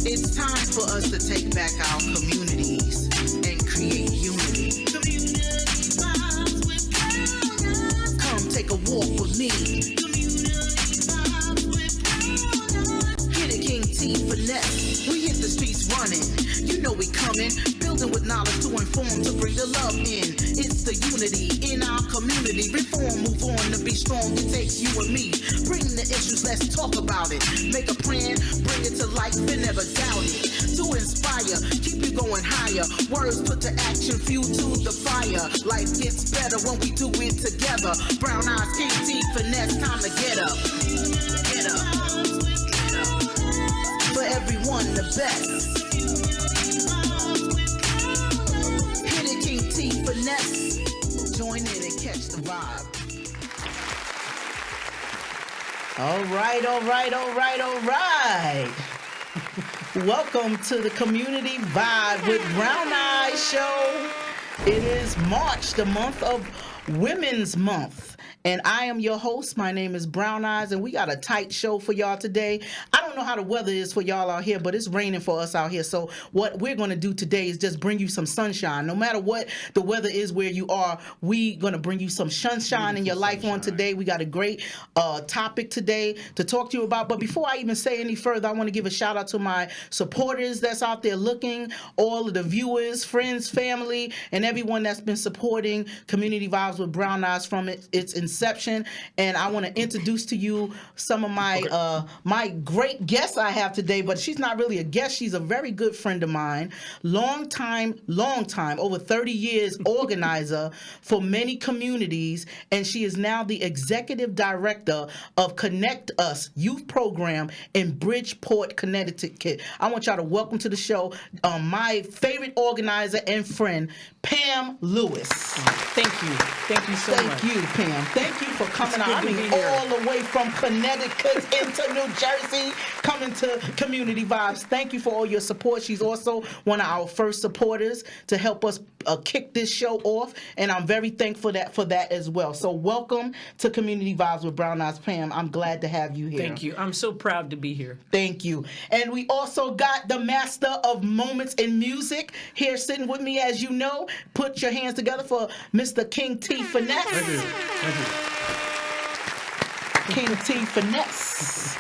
It's time for us to take back our communities and create unity. Community vibes with BrownEyes. Come take a walk with me. Community vibes with BrownEyes. Hit it, King T-Finesse. We hit the streets running. You know we coming. Building with knowledge to inform, to bring the love in. It's the unity in our community. Reform, move on to be strong. It takes you and me. Bring the issues, let's talk about it. Make a plan, bring it to life, and never doubt it. To inspire, keep you going higher. Words put to action, fuel to the fire. Life gets better when we do it together. BrownEyes, King T-Finesse, time to get up. Get up. Get up. For everyone, the best. Hit it, King T-Finesse. Join in and catch the vibe. All right. Welcome to the Community Vibe with BrownEyes show. It is March, the month of Women's Month. And I am your host. My name is BrownEyes, and we got a tight show for y'all today. I don't know how the weather is for y'all out here, but it's raining for us out here. So what we're going to do today is just bring you some sunshine. No matter what the weather is where you are, we going to bring you some sunshine in your life on today. We got a great topic today to talk to you about. But before I even say any further, I want to give a shout out to my supporters that's out there looking, all of the viewers, friends, family, and everyone that's been supporting Community Vibes with BrownEyes from its inception. And I want to introduce to you some of my my great guests I have today, but she's not really a guest. She's a very good friend of mine, long time, over 30 years organizer for many communities, and she is now the executive director of Connect Us youth program in Bridgeport, Connecticut. I want y'all to welcome to the show my favorite organizer and friend, Pam Lewis. Thank you so much. Thank you, Pam. Thank you for coming out. I mean, all the way from Connecticut into New Jersey, coming to Community Vibes. Thank you for all your support. She's also one of our first supporters to help us kick this show off, and I'm very thankful for that as well. So welcome to Community Vibes with BrownEyes, Pam. I'm glad to have you here. Thank you. I'm so proud to be here. Thank you. And we also got the master of moments in music here sitting with me, as you know. Put your hands together for Mr. King T-Finesse. King T-Finesse.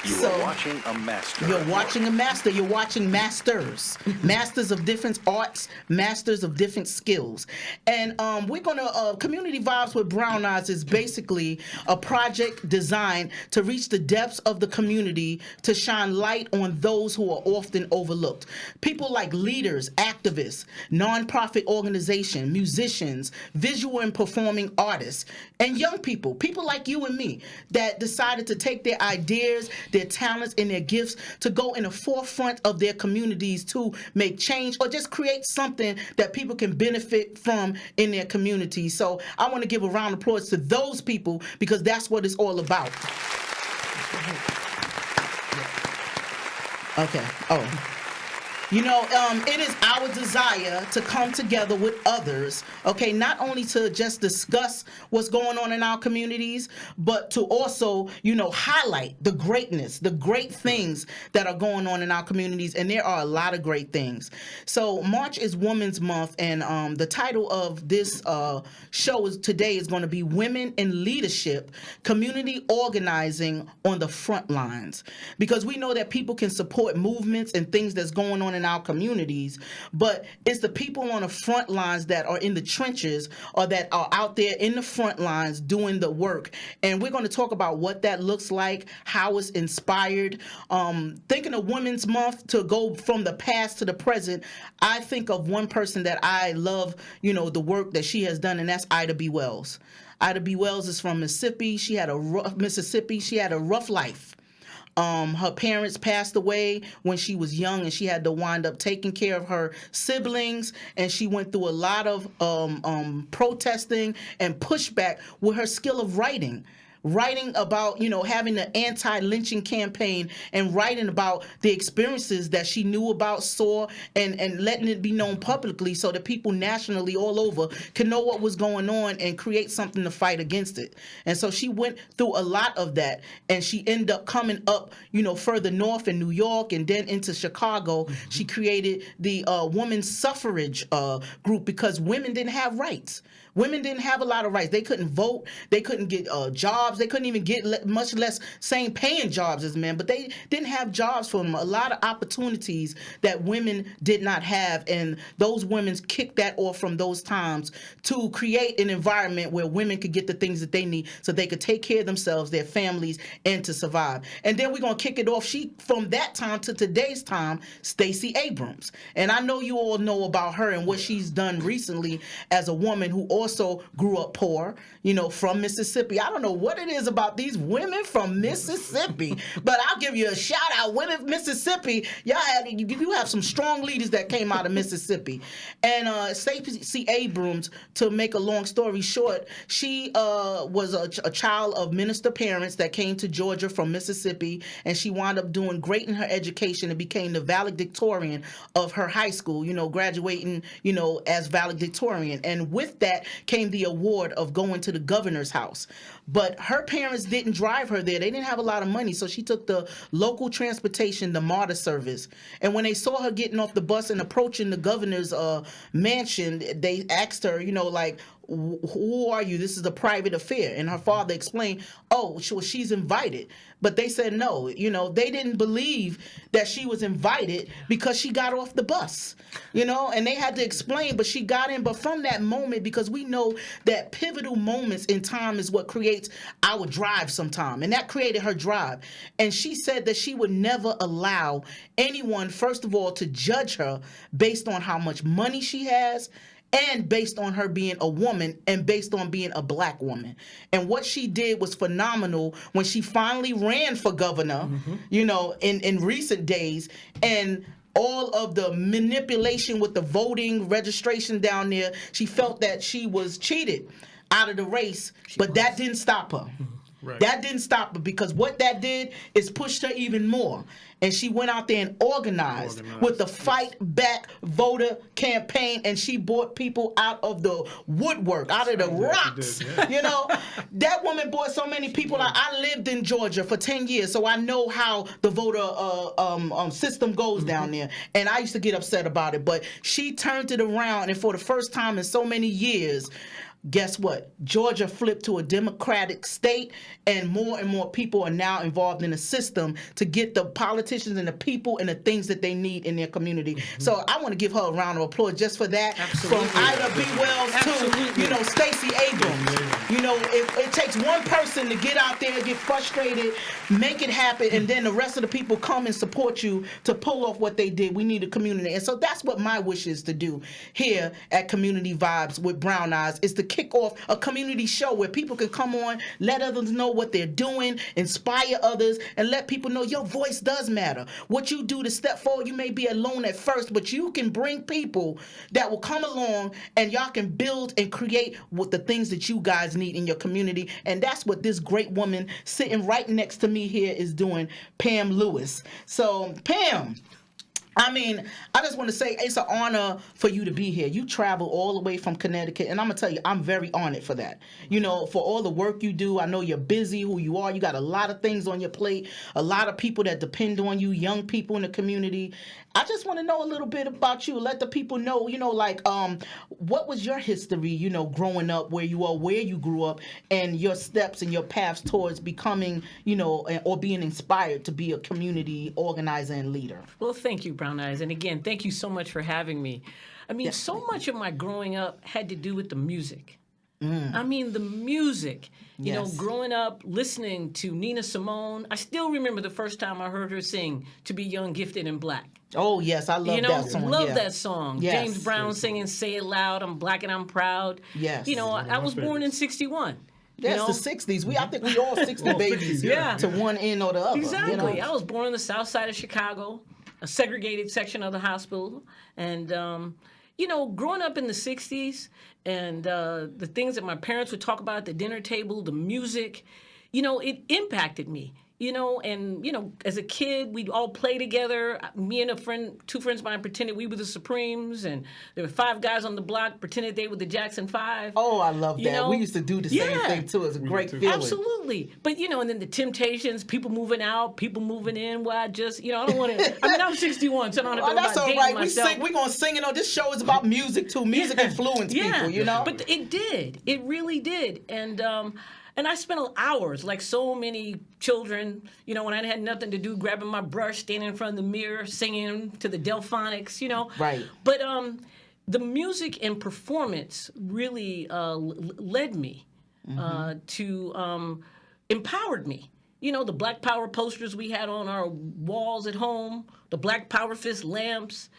You are watching a master. You're watching a master. You're watching masters. Masters of different arts, masters of different skills. And we're going to, Community Vibes with BrownEyes is basically a project designed to reach the depths of the community, to shine light on those who are often overlooked. People like leaders, activists, nonprofit organizations, musicians, visual and performing artists, and young people like you and me that decided to take their ideas, their talents, and their gifts to go in the forefront of their communities to make change or just create something that people can benefit from in their communities. So I want to give a round of applause to those people because that's what it's all about. Okay. Oh. You know, it is our desire to come together with others, okay, not only to just discuss what's going on in our communities, but to also, highlight the greatness, the great things that are going on in our communities, and there are a lot of great things. So March is Women's Month, and the title of this show today is going to be Women in Leadership, Community Organizing on the Front Lines, because we know that people can support movements and things that's going on in our communities, but it's the people on the front lines that are in the trenches or that are out there in the front lines doing the work. And we're going to talk about what that looks like, how it's inspired. Thinking of Women's Month, to go from the past to the present, I think of one person that I love, the work that she has done, and that's Ida B. Wells. Ida B. Wells is from Mississippi. She had a rough life. Her parents passed away when she was young, and she had to wind up taking care of her siblings, and she went through a lot of protesting and pushback with her skill of writing. writing about, having the anti-lynching campaign and writing about the experiences that she knew about, saw, and letting it be known publicly so that people nationally all over can know what was going on and create something to fight against it. And so she went through a lot of that, and she ended up coming up, further north in New York and then into Chicago. She created the women's suffrage group because women didn't have rights. Women didn't have a lot of rights. They couldn't vote. They couldn't get jobs. They couldn't even get much less same paying jobs as men. But they didn't have jobs for them. A lot of opportunities that women did not have. And those women kicked that off from those times to create an environment where women could get the things that they need so they could take care of themselves, their families, and to survive. And then we're going to kick it off. From that time to today's time, Stacey Abrams. And I know you all know about her and what she's done recently as a woman who also grew up poor, from Mississippi. I don't know what it is about these women from Mississippi, but I'll give you a shout out. Women of Mississippi, you have some strong leaders that came out of Mississippi. And Stacey Abrams, to make a long story short, she was a child of minister parents that came to Georgia from Mississippi, and she wound up doing great in her education and became the valedictorian of her high school, graduating, as valedictorian. And with that came the award of going to the governor's house. But her parents didn't drive her there. They didn't have a lot of money, so she took the local transportation, the MARTA service. And when they saw her getting off the bus and approaching the governor's mansion, they asked her, who are you? This is a private affair. And her father explained, she's invited. But they said no. They didn't believe that she was invited because she got off the bus, and they had to explain, but she got in. But from that moment, because we know that pivotal moments in time is what creates our drive sometime. And that created her drive. And she said that she would never allow anyone, first of all, to judge her based on how much money she has, and based on her being a woman, and based on being a black woman. And what she did was phenomenal when she finally ran for governor, in recent days. And all of the manipulation with the voting registration down there, she felt that she was cheated out of the race, but that didn't stop her. Right. That didn't stop her, because what that did is pushed her even more. And she went out there and organized with the Fight Back voter campaign, and she brought people out of the woodwork, out of the rocks. That woman brought so many people out. I lived in Georgia for 10 years, so I know how the voter system goes down there. And I used to get upset about it. But she turned it around, and for the first time in so many years, guess what? Georgia flipped to a Democratic state, and more people are now involved in the system to get the politicians and the people and the things that they need in their community. So I want to give her a round of applause just for that. Absolutely. From Ida B. Wells to, Stacey Abrams. It takes one person to get out there, get frustrated, make it happen, and then the rest of the people come and support you to pull off what they did. We need a community. And so that's what my wish is to do here at Community Vibes with Brown Eyes, is to kick off a community show where people can come on, let others know what they're doing, inspire others, and let people know your voice does matter. What you do to step forward, you may be alone at first, but you can bring people that will come along, and y'all can build and create what the things that you guys need in your community. And that's what this great woman sitting right next to me here is doing, Pam Lewis. So, Pam, I just want to say it's an honor for you to be here. You travel all the way from Connecticut, and I'm going to tell you, I'm very honored for that. For all the work you do. I know you're busy, who you are. You got a lot of things on your plate, a lot of people that depend on you, young people in the community. I just want to know a little bit about you. Let the people know, what was your history, growing up, where you are, where you grew up, and your steps and your paths towards becoming, or being inspired to be a community organizer and leader. Well, thank you, BrownEyes. And again, thank you so much for having me. So much of my growing up had to do with the music. The music. Growing up listening to Nina Simone, I still remember the first time I heard her sing "To Be Young, Gifted, and Black." Oh yes, I love that song. Love that song. Yes. James Brown singing "Say It Loud," "I'm Black and I'm Proud." Yes. I was born in '61. That's the 60s. I think we all 60 babies to one end or the other. Exactly. I was born on the south side of Chicago, a segregated section of the hospital. And, growing up in the 60s and the things that my parents would talk about at the dinner table, the music, it impacted me. And as a kid, we'd all play together. Me and two friends of mine pretended we were the Supremes, and there were 5 guys on the block pretended they were the Jackson 5. Oh, I love that. We used to do the same thing too. It's a great feeling. Absolutely. But and then the Temptations, people moving out, people moving in. Well, I just, I don't want to. I mean, I'm 61, so I don't have to worry about dating myself. We're gonna sing. This show is about music too. Music influenced people. But it did. It really did. And I spent hours, like so many children, when I had nothing to do, grabbing my brush, standing in front of the mirror, singing to the Delphonics, Right. But the music and performance really led me to empowered me. The Black Power posters we had on our walls at home, the Black Power Fist lamps,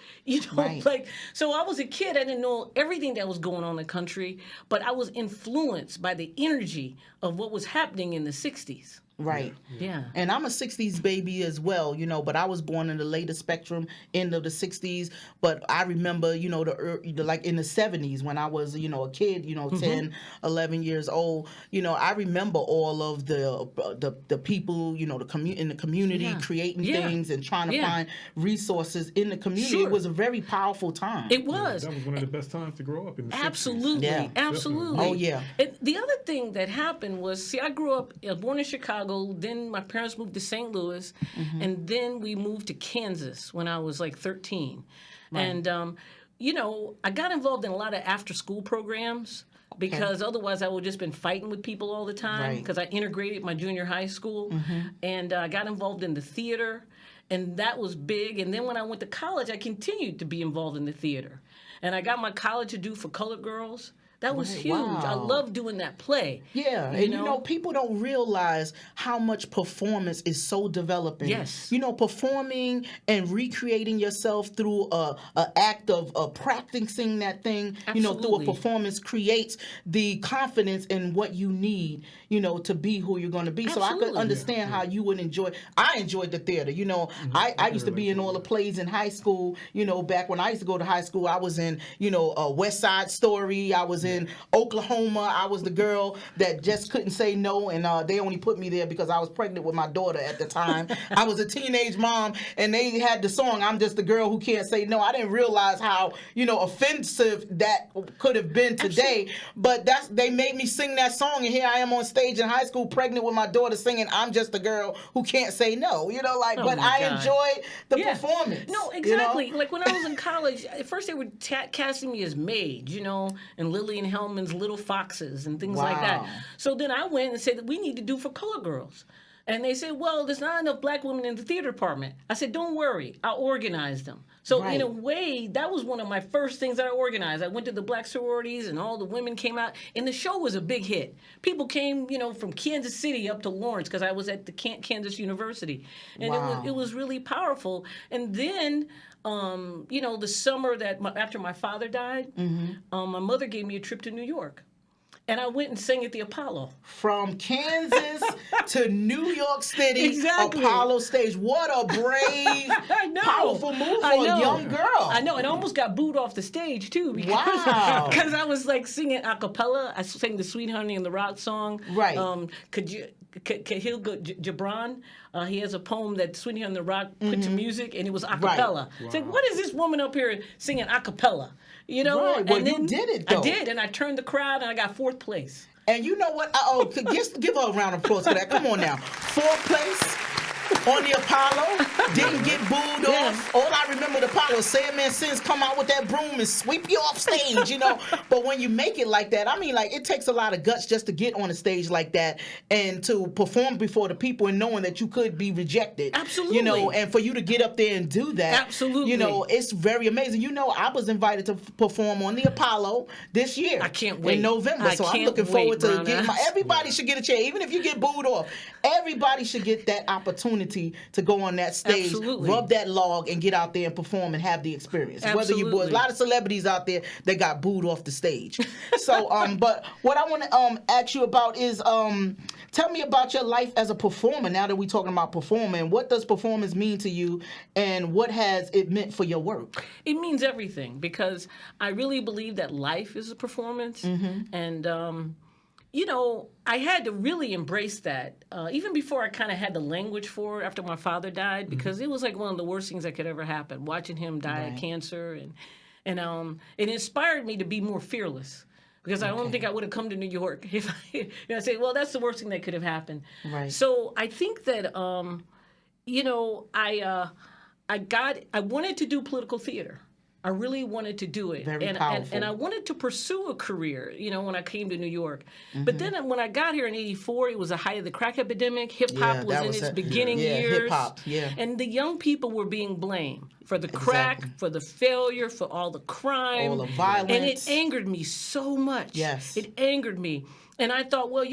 Right. so I was a kid. I didn't know everything that was going on in the country, but I was influenced by the energy of what was happening in the 60s. Right. Yeah. And I'm a 60s baby as well, but I was born in the later spectrum, end of the 60s. But I remember, like in the 70s when I was, a kid, 10, 11 years old, I remember all of the people, in the community creating things and trying to find resources in the community. Sure. It was a very powerful time. It was. That was one of the best times to grow up in the 60s. Absolutely. Yeah. Absolutely. Oh, yeah. And the other thing that happened was, I grew up, born in Chicago. Then my parents moved to St. Louis, and then we moved to Kansas when I was like 13. Right. And, I got involved in a lot of after-school programs because otherwise I would just been fighting with people all the time because I integrated my junior high school. And I got involved in the theater, and that was big. And then when I went to college, I continued to be involved in the theater. And I got my college to do for colored girls. That was huge. Wow. I loved doing that play. Yeah, and people don't realize how much performance is so developing. Yes. Performing and recreating yourself through a act of practicing that thing, through a performance creates the confidence in what you need, to be who you're going to be. Absolutely. So I could understand how you would enjoy. I enjoyed the theater. I used to be in all the plays in high school. Back when I used to go to high school, I was in, West Side Story. I was in Oklahoma. I was the girl that just couldn't say no, and they only put me there because I was pregnant with my daughter at the time. I was a teenage mom, and they had the song, I'm Just the Girl Who Can't Say No. I didn't realize how, offensive that could have been today, but they made me sing that song, and here I am on stage in high school pregnant with my daughter singing I'm Just the Girl Who Can't Say No. But I enjoyed the performance. No, exactly. Like when I was in college, at first they were casting me as Mage, and Lillian Hellman's Little Foxes and things like that. So then I went and said that we need to do for colored girls. And they said, well, there's not enough black women in the theater department. I said, don't worry, I'll organize them. So in a way, that was one of my first things that I organized. I went to the black sororities and all the women came out. And the show was a big hit. People came, from Kansas City up to Lawrence because I was at the Kansas University. And it was really powerful. And then the summer after my father died, my mother gave me a trip to New York. And I went and sang at the Apollo. From Kansas to New York City, exactly. Apollo stage. What a brave, powerful move for a young girl. I know. And I almost got booed off the stage, too. Because I was like singing a cappella. I sang the Sweet Honey and the Rock song. Right. Khalil Gibran, he has a poem that Sweet Honey and the Rock put to music, and it was a cappella. Right. It's like, what is this woman up here singing a cappella? Right. Well, and then you did it, though. I did, and I turned the crowd, and I got 4th place. And you know what? Just give her a round of applause for that. Come on now. 4th place on the Apollo. Didn't get booed off. All I remember the Apollo, Sandman Sins come out with that broom and sweep you off stage, But when you make it like that, it takes a lot of guts just to get on a stage like that and to perform before the people and knowing that you could be rejected. Absolutely. And for you to get up there and do that. Absolutely. It's very amazing. I was invited to perform on the Apollo this year. I can't wait. In November. So I'm looking forward to getting everybody should get a chance. Even if you get booed off, everybody should get that opportunity to go on that stage, rub that log, and get out there and perform and have the experience. Absolutely. Whether there's a lot of celebrities out there that got booed off the stage. So, but what I want to ask you about is, tell me about your life as a performer. Now that we're talking about performing, what does performance mean to you, and what has it meant for your work? It means everything because I really believe that life is a performance, and I had to really embrace that, even before I kind of had the language for it after my father died, because it was like one of the worst things that could ever happen, watching him die of cancer. And it inspired me to be more fearless, because I don't think I would have come to New York if I say, well, that's the worst thing that could have happened. Right. So I think that, I wanted to do political theater. I really wanted to do it. Very powerful. And I wanted to pursue a career, when I came to New York. But then when I got here in '84, it was the height of the crack epidemic. Hip-hop was in its beginning years. Hip-hop, And the young people were being blamed for the crack, for the failure, for all the crime. All the violence. And it angered me so much. Yes. It angered me. And I thought, well,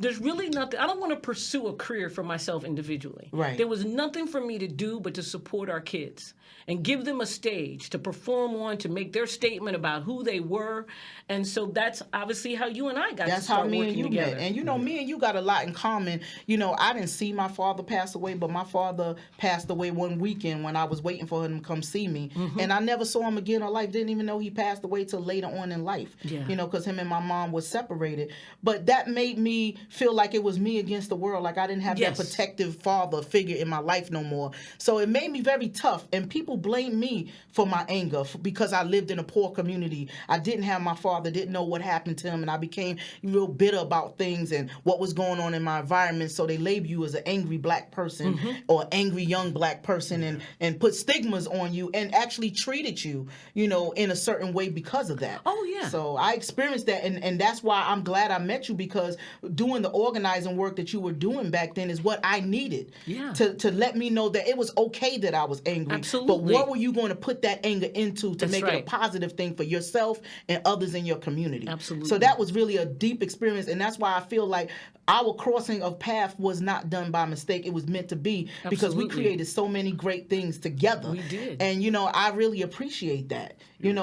there's really nothing. I don't want to pursue a career for myself individually. Right. There was nothing for me to do but to support our kids and give them a stage to perform on, to make their statement about who they were. And so that's obviously how you and I got to start working together. Met. And me and you got a lot in common. I didn't see my father pass away, but my father passed away one weekend when I was waiting for him to come see me. And I never saw him again in life. Didn't even know he passed away till later on in life. Yeah. Because him and my mom was separated. But that made me feel like it was me against the world. Like I didn't have that protective father figure in my life no more. So it made me very tough. And people blame me for my anger because I lived in a poor community. I didn't have my father, didn't know what happened to him, and I became real bitter about things and what was going on in my environment. So they label you as an angry black person or angry young black person and put stigmas on you and actually treated you, in a certain way because of that. Oh, yeah. So I experienced that, and that's why I'm glad I met you, because doing the organizing work that you were doing back then is what I needed to let me know that it was okay that I was angry. Absolutely. But what were you going to put that anger into to make it a positive thing for yourself and others in your community? Absolutely. So that was really a deep experience, and that's why I feel like our crossing of path was not done by mistake. It was meant to be because we created so many great things together. We did. And, I really appreciate that.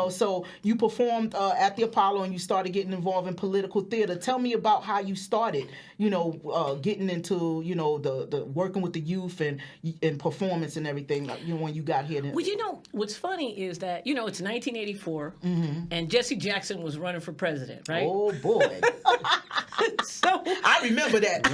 So you performed at the Apollo and you started getting involved in political theater. Tell me about how you started, getting into, the working with the youth and performance and everything, when you got here. Well, what's funny is that, it's 1984 and Jesse Jackson was running for president, right? Oh, boy. So I remember that.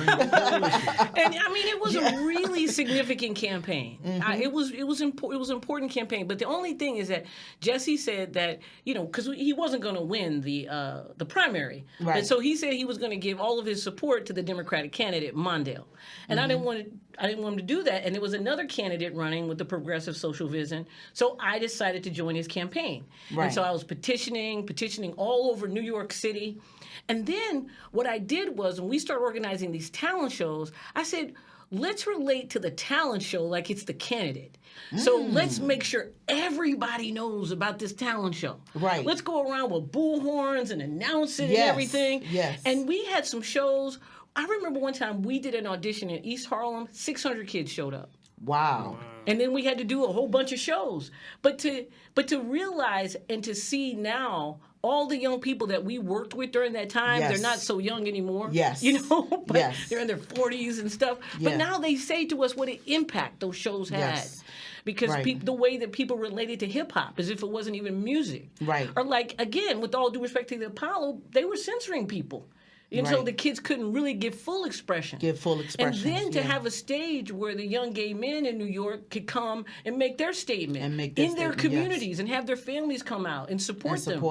And I mean, it was a really significant campaign. It was an important campaign. But the only thing is that Jesse said that, because he wasn't going to win the primary. Right. And so he said he was going to give all of his support to the Democratic candidate, Mondale. And I didn't want him to do that. And there was another candidate running with the Progressive Social Vision. So I decided to join his campaign. Right. And so I was petitioning all over New York City. And then what I did was, when we started organizing these talent shows, I said, let's relate to the talent show like it's the candidate. So let's make sure everybody knows about this talent show. Right. Let's go around with bullhorns and announce it and Yes, everything. yes. And we had some shows. I remember one time we did an audition in East Harlem. 600 kids showed up. Wow. And then we had to do a whole bunch of shows. But to realize and to see now all the young people that we worked with during that time, Yes. they're not so young anymore. Yes. But Yes. they're in their 40s and stuff. Yeah. But now they say to us what an impact those shows had. Yes. Because Right. the way that people related to hip hop, as if it wasn't even music. Right. Or like, again, with all due respect to the Apollo, they were censoring people. And so Right. the kids couldn't really give full expression. And then to have a stage where the young gay men in New York could come and make their statement in their communities and have their families come out and support them.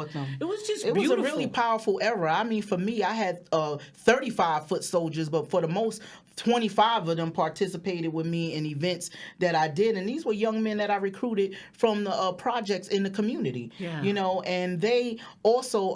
It was just beautiful. It was a really powerful era. I mean, for me, I had 35-foot soldiers, but for the most 25 of them participated with me in events that I did. And these were young men that I recruited from the projects in the community, and they also,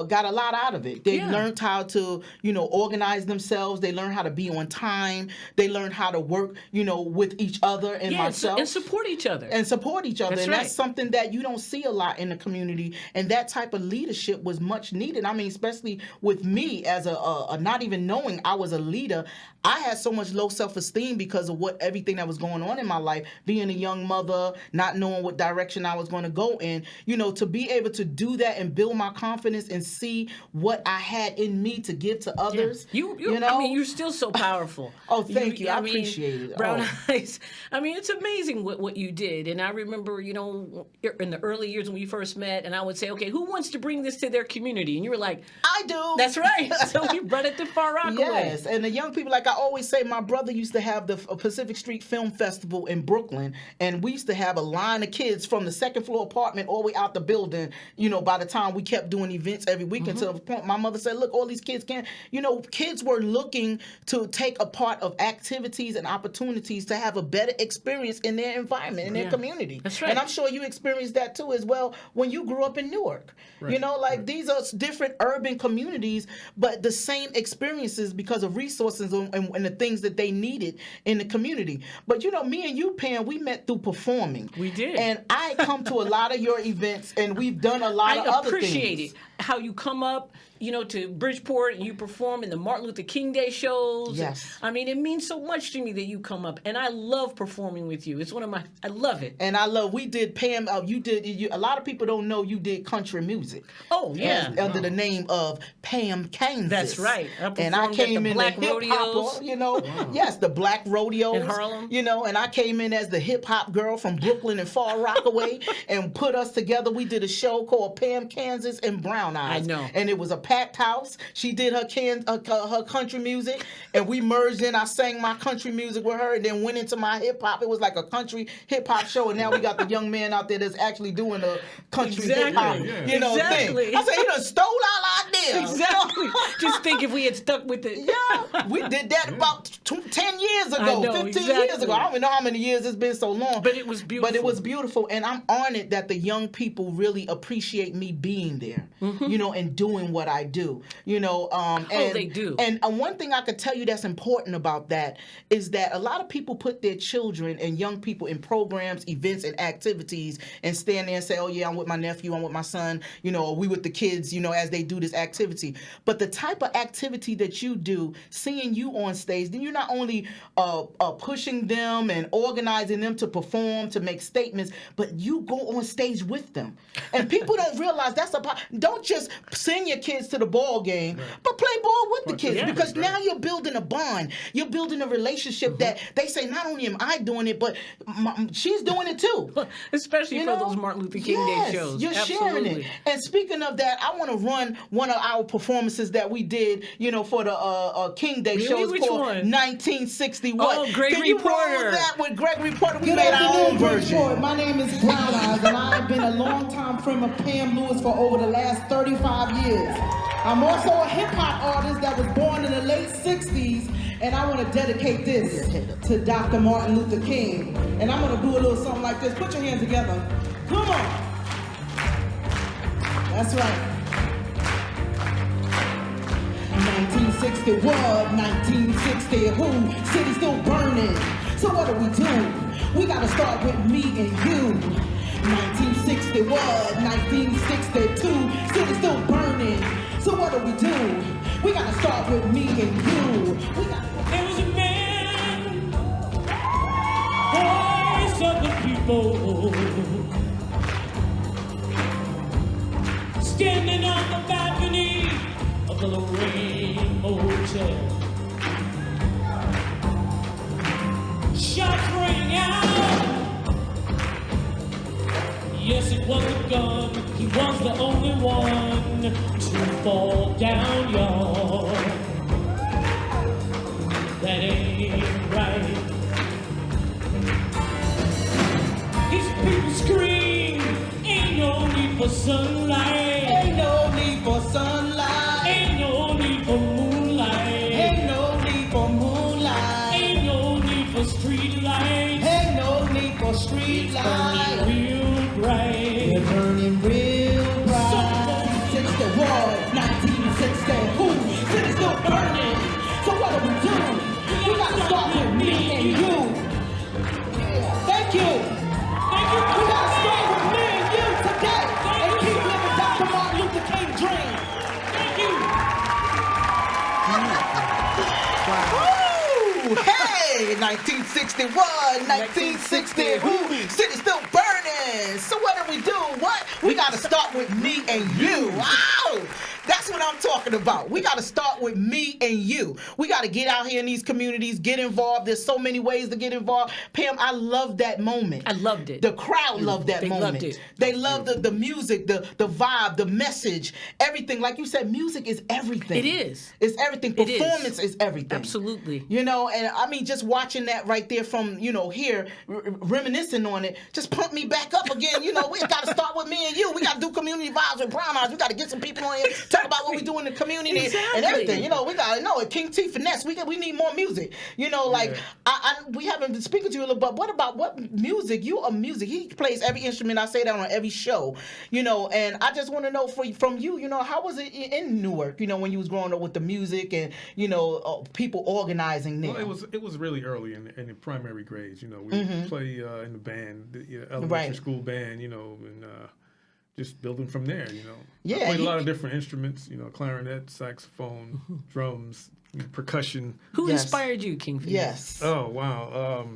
got a lot out of it. They learned how to, organize themselves. They learned how to be on time. They learned how to work, with each other and myself. And support each other. And support each other. That's and right. that's something that you don't see a lot in the community. And that type of leadership was much needed. I mean, especially with me as a not even knowing I was a leader later, I had so much low self-esteem because of everything that was going on in my life, being a young mother, not knowing what direction I was going to go in, to be able to do that and build my confidence and see what I had in me to give to others. Yeah. I mean, you're still so powerful. Oh, thank you. I appreciate it. Brown Eyes. I mean, it's amazing what you did. And I remember, in the early years when we first met, and I would say, okay, who wants to bring this to their community? And you were like, I do. That's right. So we brought it to Far Rockaway. Yes, and the young people, like I always say, my brother used to have the Pacific Street Film Festival in Brooklyn, and we used to have a line of kids from the second floor apartment all the way out the building, by the time we kept doing events every weekend, to the point my mother said, look, all these kids can't, kids were looking to take a part of activities and opportunities to have a better experience in their environment, in their community. That's right. And I'm sure you experienced that too as well when you grew up in Newark. Right. These are different urban communities, but the same experiences because of resources and the things that they needed in the community. But me and you, Pam, we met through performing. We did. And I come to a lot of your events, and we've done a lot of other things. I appreciate it. How you come up, to Bridgeport and you perform in the Martin Luther King Day shows. Yes. I mean, it means so much to me that you come up, and I love performing with you. It's I love it. And we did, Pam, a lot of people don't know you did country music. Oh, yeah. Under the name of Pam Kansas. That's right. I came in Black the hip-hop, yes, the Black Rodeos. In Harlem. And I came in as the hip-hop girl from Brooklyn and Far Rockaway and put us together. We did a show called Pam Kansas and BrownEyes. I know. And it was a packed house. She did her country music, and we merged in. I sang my country music with her, and then went into my hip hop. It was like a country hip hop show, and now we got the young man out there that's actually doing a country hip hop, thing. I said, he done stole our ideas. Exactly. Just think if we had stuck with it. Yeah, we did that about 10 years ago, 15 years ago. I don't even know how many years it's been so long. But it was beautiful. And I'm honored that the young people really appreciate me being there, and doing what I do, they do. And one thing I could tell you that's important about that is that a lot of people put their children and young people in programs, events, and activities and stand there and say, oh, yeah, I'm with my nephew, I'm with my son, or we with the kids, as they do this activity. But the type of activity that you do, seeing you on stage, then you're not only pushing them and organizing them to perform, to make statements, but you go on stage with them. And people don't realize don't just send your kids to the ball game, but play ball with the kids, because now you're building a bond. You're building a relationship that they say, not only am I doing it, but she's doing it too. Especially for those Martin Luther King Day shows. You're sharing it. And speaking of that, I want to run one of our performances that we did, for the King Day shows called 1961. Oh, Gregory Porter. Can you roll that with Gregory Porter? We made our own version. My name is BrownEyes, and I have been a longtime friend of Pam Lewis for over the last 35 years. I'm also a hip-hop artist that was born in the late 60s, and I want to dedicate this to Dr. Martin Luther King. And I'm going to do a little something like this. Put your hands together. Come on. That's right. 1961, 1960, city still burning. So what do? We got to start with me and you. 1961, 1962, city still burning. So what do? We gotta start with me and you. There was a man, voice of the people, standing on the balcony of the Lorraine Hotel. Shots rang out. Yes, it was a gun. He was the only one to fall down, y'all. That ain't right. These people scream, ain't no need for sunlight. Ain't no need for sunlight. Ain't no need for moonlight. Ain't no need for moonlight. Ain't no need for street lights. Ain't no need for street lights. Real bright. They're burning real bright. 1961, 1960, city's still burning. So what do? We gotta start with me and you. Thank you. Thank you. We gotta start with me and you today and keep living Dr. Martin Luther King dream. Thank you. Wow. say 1961, 1960, woo, city's still burning. So what do we do? What? We got to start with me and you. Wow. That's what I'm talking about. We got to start with me and you. We got to get out here in these communities, get involved. There's so many ways to get involved. Pam, I love that moment. I loved it. The crowd loved that moment. Loved it. They loved the music, the vibe, the message, everything. Like you said, music is everything. It is. It's everything. Performance is everything. Absolutely. You know, and I mean, just watching that right there from, here, reminiscing on it, just pumped me back up again. We got to start with me and you. We got to do community vibes with Brown Eyes. We got to get some people on here, talk about what we do in the community and everything. We got to know it. King T-Finesse. We need more music. We haven't been speaking to you a little, but what about music? You are music. He plays every instrument. I say that on every show. And I just want to know from you, how was it in Newark, when you was growing up with the music and, people organizing there? Well, it was really early in the primary grades. We play in the band, the elementary school band, and just building from there, Yeah, I played a lot of different instruments, clarinet, saxophone, drums, percussion. Who inspired you, King Finesse? Yes. Oh, wow.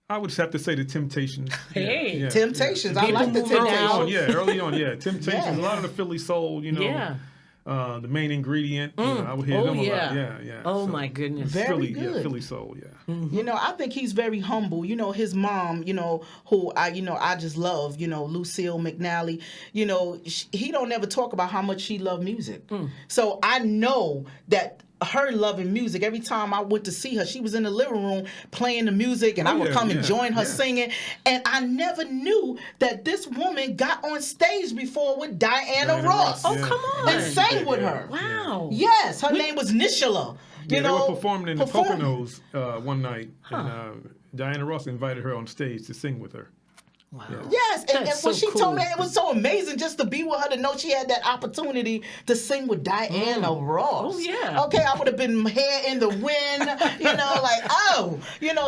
I would just have to say the Temptations. Hey. Temptations. Yeah. I like the Temptations. Early on. Temptations. Yes. A lot of the Philly soul, Yeah. The main ingredient. I would hear them a lot. Yeah. Oh, my goodness. Very good. Philly soul, I think he's very humble. His mom, who I just love, Lucille McNally, he don't ever talk about how much she loved music. So I know that her loving music. Every time I went to see her, she was in the living room playing the music, and I would come and join her singing. And I never knew that this woman got on stage before with Diana Ross. Oh, come on. And sang with her. Wow. Yes, her name was Nishila. They were performing in the Poconos one night, and Diana Ross invited her on stage to sing with her. Wow. Yes, and when she cool. told me, it was so amazing just to be with her, to know she had that opportunity to sing with Diana Ross. Oh, yeah. Okay, I would have been hair in the wind,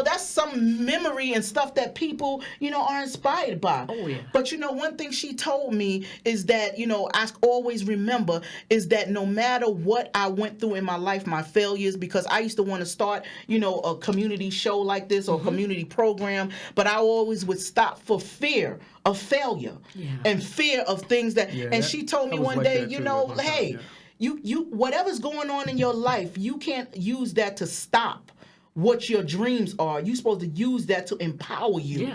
that's some memory and stuff that people, are inspired by. Oh, yeah. But, one thing she told me is that, I always remember is that no matter what I went through in my life, my failures, because I used to want to start, a community show like this or community program, but I always would stop for fear of failure and fear of things and she told me one day, hey, you whatever's going on in your life, you can't use that to stop what your dreams are. You're supposed to use that to empower you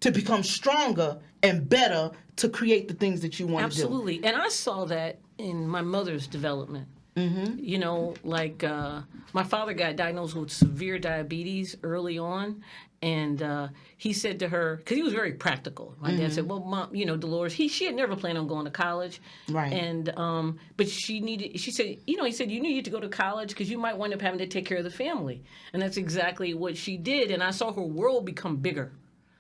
to become stronger and better to create the things that you want to do. Absolutely. And I saw that in my mother's development. My father got diagnosed with severe diabetes early on, and he said to her, because he was very practical. My dad said, "Well, Mom, Dolores, she had never planned on going to college, right? And but she said, he said you needed to go to college because you might wind up having to take care of the family, and that's exactly what she did. And I saw her world become bigger.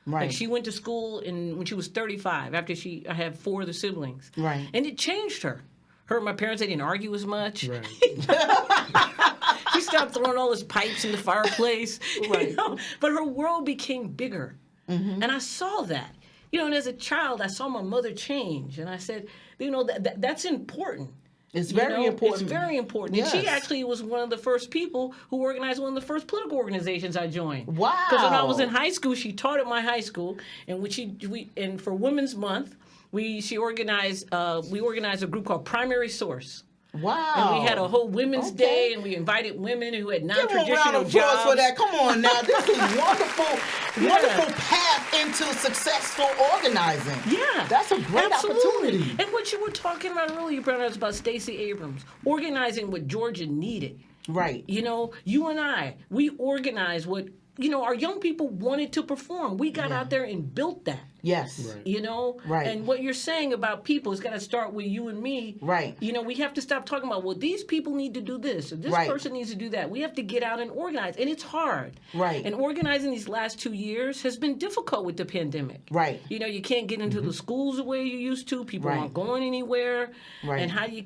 Right. Like she went to school when she was 35 after I had 4 other siblings, right? And it changed her. My parents, they didn't argue as much. Right. She stopped throwing all his pipes in the fireplace. Right. But her world became bigger. And I saw that. And as a child, I saw my mother change. And I said, that's important. It's very important. It's very important. Yes. And she actually was one of the first people who organized one of the first political organizations I joined. Wow. Because when I was in high school, she taught at my high school. And for Women's Month, we organized a group called Primary Source. Wow. And we had a whole Women's Day, and we invited women who had non-traditional Give a round of applause jobs. for that. Come on now. This is wonderful path into successful organizing. Yeah. That's a great opportunity. And what you were talking about earlier, Brown, was about Stacey Abrams, organizing what Georgia needed. Right. You and I, we organized what, our young people wanted to perform. We got out there and built that. Yes. Right. Right. And what you're saying about people has got to start with you and me. Right. We have to stop talking about, well, these people need to do this, or this person needs to do that. We have to get out and organize, and it's hard. Right. And organizing these last 2 years has been difficult with the pandemic. Right. You can't get into the schools the way you used to. People aren't going anywhere. Right. And how do you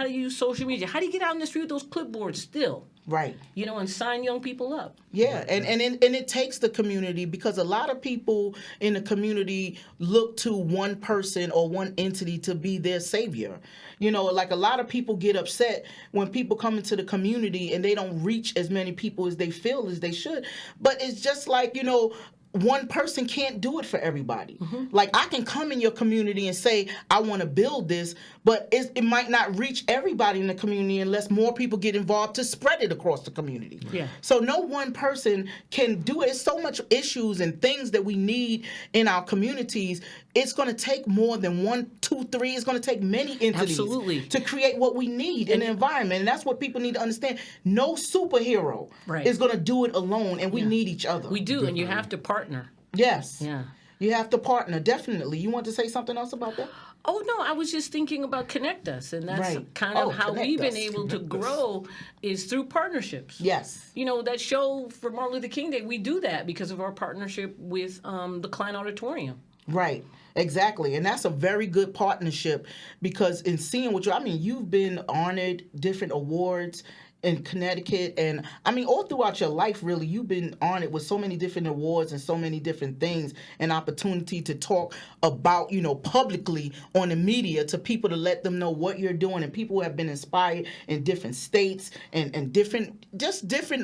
use social media? How do you get out in the street with those clipboards still? Right. You know, and sign young people up. Yeah, and it takes the community, because a lot of people in the community look to one person or one entity to be their savior. You know, like a lot of people get upset when people come into the community and they don't reach as many people as they feel as they should. But it's just like, you know, one person can't do it for everybody. Like, I can come in your community and say, I want to build this, but it might not reach everybody in the community unless more people get involved to spread it across the community. Yeah. So no one person can do it. It's so much issues and things that we need in our communities. It's going to take more than 1, 2, 3. It's going to take many entities to create what we need in the environment. And that's what people need to understand. No superhero is going to do it alone, and we need each other. We do, and you have to partner. Yes. Yeah. You have to partner, definitely. You want to say something else about that? Oh, no, I was just thinking about Connect Us, and that's kind of how we've been able to grow is through partnerships. Yes. You know, that show for Martin Luther King Day, we do that because of our partnership with the Klein Auditorium. Right. Exactly. And that's a very good partnership, because in seeing what you've been honored different awards in Connecticut, and I mean all throughout your life, really, you've been honored with so many different awards and so many different things, and opportunity to talk about, you know, publicly on the media to people, to let them know what you're doing, and people who have been inspired in different states and different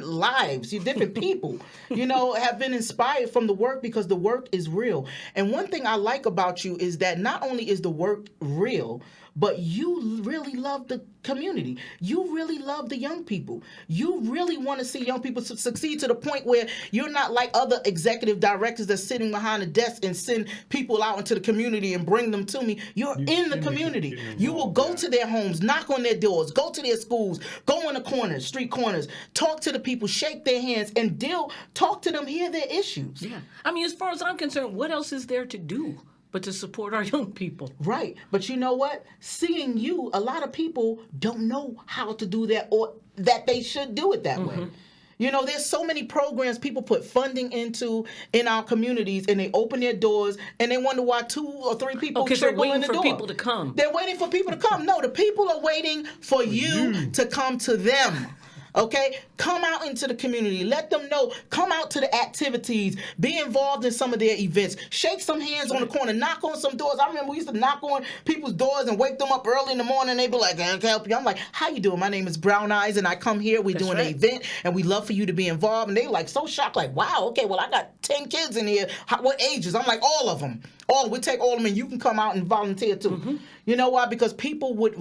lives, different people, you know, have been inspired from the work, because the work is real. And one thing I like about you is that not only is the work real, but you really love the community. You really love the young people. You really want to see young people succeed, to the point where you're not like other executive directors that's sitting behind a desk and send people out into the community and bring them to me. You're in the community. You will go to their homes, knock on their doors, go to their schools, go in the corners, street corners, talk to the people, shake their hands, and talk to them, hear their issues. Yeah. I mean, as far as I'm concerned, what else is there to do but to support our young people? Right. But you know what? Seeing you, a lot of people don't know how to do that, or that they should do it that way. You know, there's so many programs people put funding into in our communities, and they open their doors and they wonder why 2 or 3 people trickle in the door. They're waiting for people to come. They're waiting for people to come. No, the people are waiting for you to come to them. Okay, come out into the community. Let them know. Come out to the activities. Be involved in some of their events. Shake some hands on the corner. Knock on some doors. I remember we used to knock on people's doors and wake them up early in the morning. They'd be like, "I can help you." I'm like, "How you doing? My name is BrownEyes, and I come here. We're doing an event, and we love for you to be involved." And they like so shocked, like, "Wow, okay, well I got 10 kids in here. What ages?" I'm like, "All of them. We take all of them, and you can come out and volunteer too." You know why? Because people would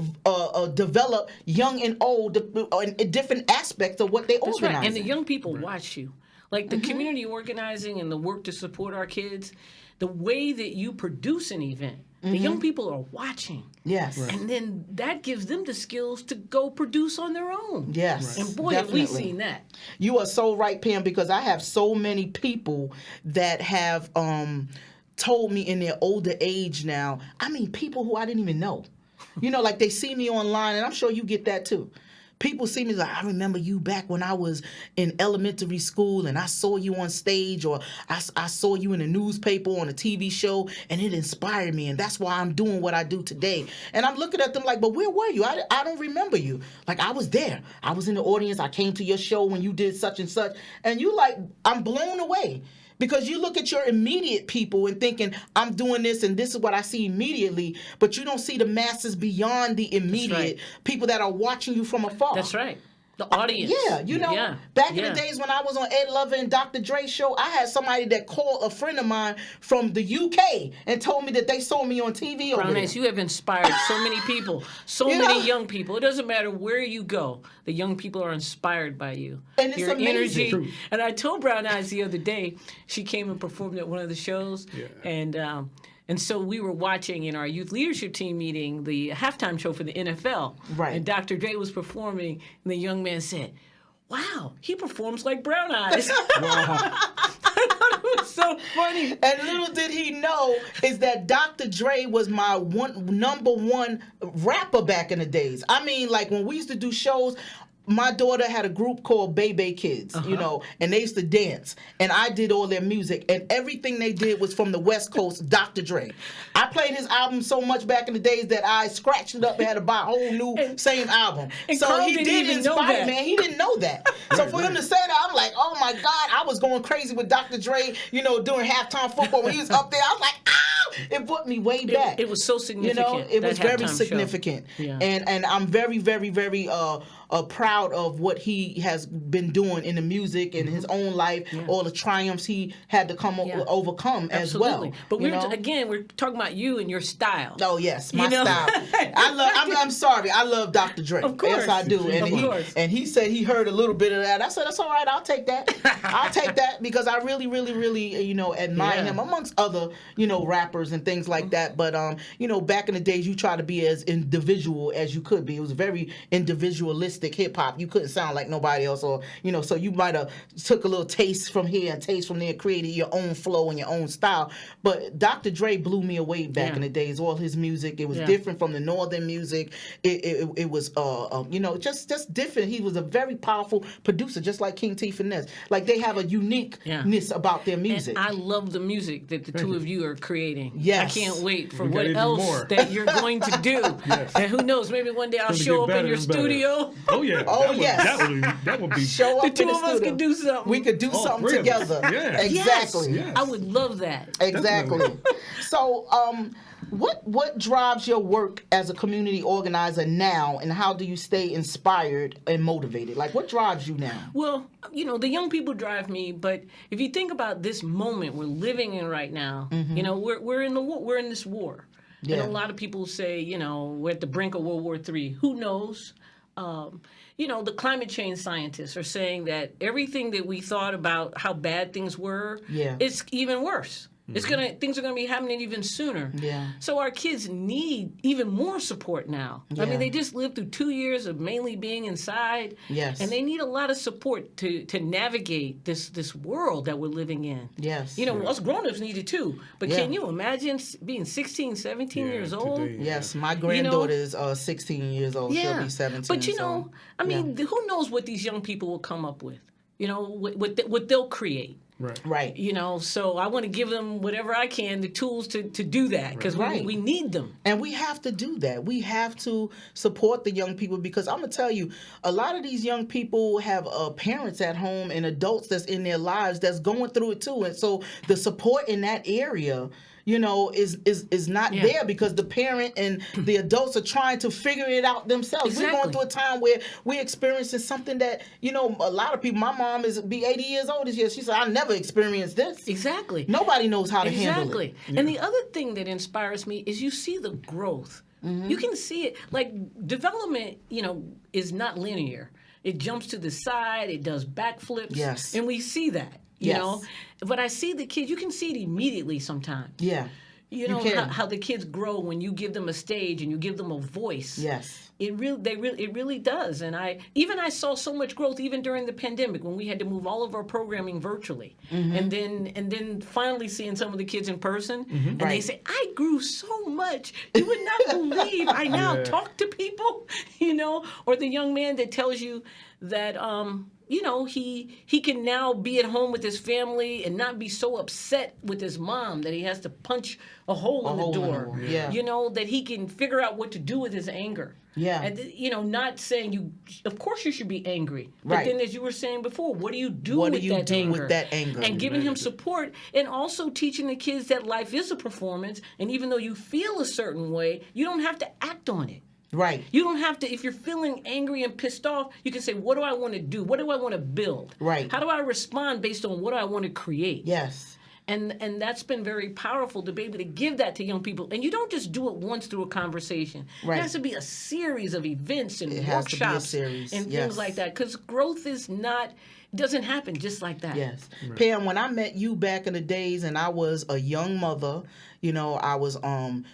develop young and old in different aspects of what they organize. That's right. And the young people watch you. Like the community organizing and the work to support our kids, the way that you produce an event, the young people are watching. Yes. Right. And then that gives them the skills to go produce on their own. Yes. And boy, have we seen that. You are so right, Pam, because I have so many people that have told me in their older age now, I mean, people who I didn't even know. You know, like they see me online, and I'm sure you get that too. People see me like, "I remember you back when I was in elementary school, and I saw you on stage, or I saw you in a newspaper, on a TV show, and it inspired me, and that's why I'm doing what I do today." And I'm looking at them like, "But where were you? I don't remember you. Like, I was there. I was in the audience. I came to your show when you did such and such." And you like, I'm blown away. Because you look at your immediate people and thinking, "I'm doing this and this is what I see immediately," but you don't see the masses beyond the immediate people that are watching you from afar. That's right. The audience. Back in the days when I was on Ed Lover and Dr. Dre's show, I had somebody that called a friend of mine from the UK and told me that they saw me on TV over there. BrownEyes, you have inspired so many people, many young people. It doesn't matter where you go, the young people are inspired by you. And it's your amazing. Energy. And I told BrownEyes the other day, she came and performed at one of the shows, and so we were watching in our youth leadership team meeting the halftime show for the NFL. Right. And Dr. Dre was performing, and the young man said, "Wow, he performs like BrownEyes." I thought it was so funny. And little did he know is that Dr. Dre was my number one rapper back in the days. I mean, like when we used to do shows, my daughter had a group called Bebe Kids, you know, and they used to dance. And I did all their music. And everything they did was from the West Coast, Dr. Dre. I played his album so much back in the days that I scratched it up and had to buy a whole new same album. So Carl he didn't did even know inspire, that. man. He didn't know that. So for him to say that, I'm like, oh my God, I was going crazy with Dr. Dre, you know, during halftime football. When he was up there, I was like, it put me way back. It was so significant. You know, it was very halftime significant. Yeah. And I'm very, very, very proud of what he has been doing in the music and his own life, all the triumphs he had to overcome as well. But we're talking about you and your style. Oh yes, my style. I'm sorry, I love Dr. Dre. Of course, yes I do. And he said he heard a little bit of that. I said that's all right. I'll take that. I'll take that because I really, really, really, you know, admire him amongst other, you know, rappers and things like that. But you know, back in the days, you try to be as individual as you could be. It was very individualistic hip hop. You couldn't sound like nobody else, or you know, so you might have took a little taste from here and taste from there, created your own flow and your own style. But Dr. Dre blew me away back in the days. All his music, it was different from the northern music. It was you know, just different. He was a very powerful producer, just like King T-Finesse. Like they have a uniqueness about their music. And I love the music that the two of you are creating. Yes. I can't wait for what else that you're going to do. And who knows, maybe one day I'll show up in your studio. Oh yeah. That would be. Show up the two in the of us studio. could do something. We could do something together. Yeah. Exactly. Yes. I would love that. Exactly. So, what drives your work as a community organizer now, and how do you stay inspired and motivated? Like, what drives you now? Well, you know, the young people drive me, but if you think about this moment we're living in right now, you know, we're in the war. We're in this war. Yeah. And a lot of people say, you know, we're at the brink of World War III. Who knows? You know, the climate change scientists are saying that everything that we thought about how bad things were, it's even worse. Things are gonna be happening even sooner. Yeah. So our kids need even more support now. Yeah. I mean, they just lived through 2 years of mainly being inside. Yes. And they need a lot of support to navigate this world that we're living in. Yes. You know, us grown-ups need it too. But can you imagine being 16, 17 years old? Today, Yes, my granddaughter is 16 years old. She'll be 17. But you know, I mean, who knows what these young people will come up with? You know, what they'll create. Right. You know, so I want to give them whatever I can, the tools to do that, because we need them. And we have to do that. We have to support the young people, because I'm going to tell you, a lot of these young people have parents at home and adults that's in their lives that's going through it too. And so the support in that area, you know, is not there, because the parent and the adults are trying to figure it out themselves. Exactly. We're going through a time where we're experiencing something that, you know, a lot of people, my mom be 80 years old this year. She said, I never experienced this. Exactly. Nobody knows how to handle it. Exactly. And the other thing that inspires me is you see the growth. You can see it. Like, development, you know, is not linear. It jumps to the side. It does backflips. Yes. And we see that. You know, but I see the kids. You can see it immediately sometimes. Yeah, you know how the kids grow when you give them a stage and you give them a voice. Yes, it really does. And I saw so much growth even during the pandemic when we had to move all of our programming virtually, and then finally seeing some of the kids in person, and they say, I grew so much. You would not believe I now talk to people. You know, or the young man that tells you that you know, he can now be at home with his family and not be so upset with his mom that he has to punch a hole in the door. You know, that he can figure out what to do with his anger. Yeah. And, you know, not saying of course you should be angry. But then, as you were saying before, what do you do with that anger? And giving him support, and also teaching the kids that life is a performance, and even though you feel a certain way, you don't have to act on it. Right. You don't have to, if you're feeling angry and pissed off, you can say, what do I want to do? What do I want to build? Right. How do I respond based on what I want to create? Yes. And that's been very powerful to be able to give that to young people. And you don't just do it once through a conversation. Right. It has to be a series of events and workshops and things like that. Because growth is not doesn't happen just like that. Yes. Right. Pam, when I met you back in the days and I was a young mother, I was, on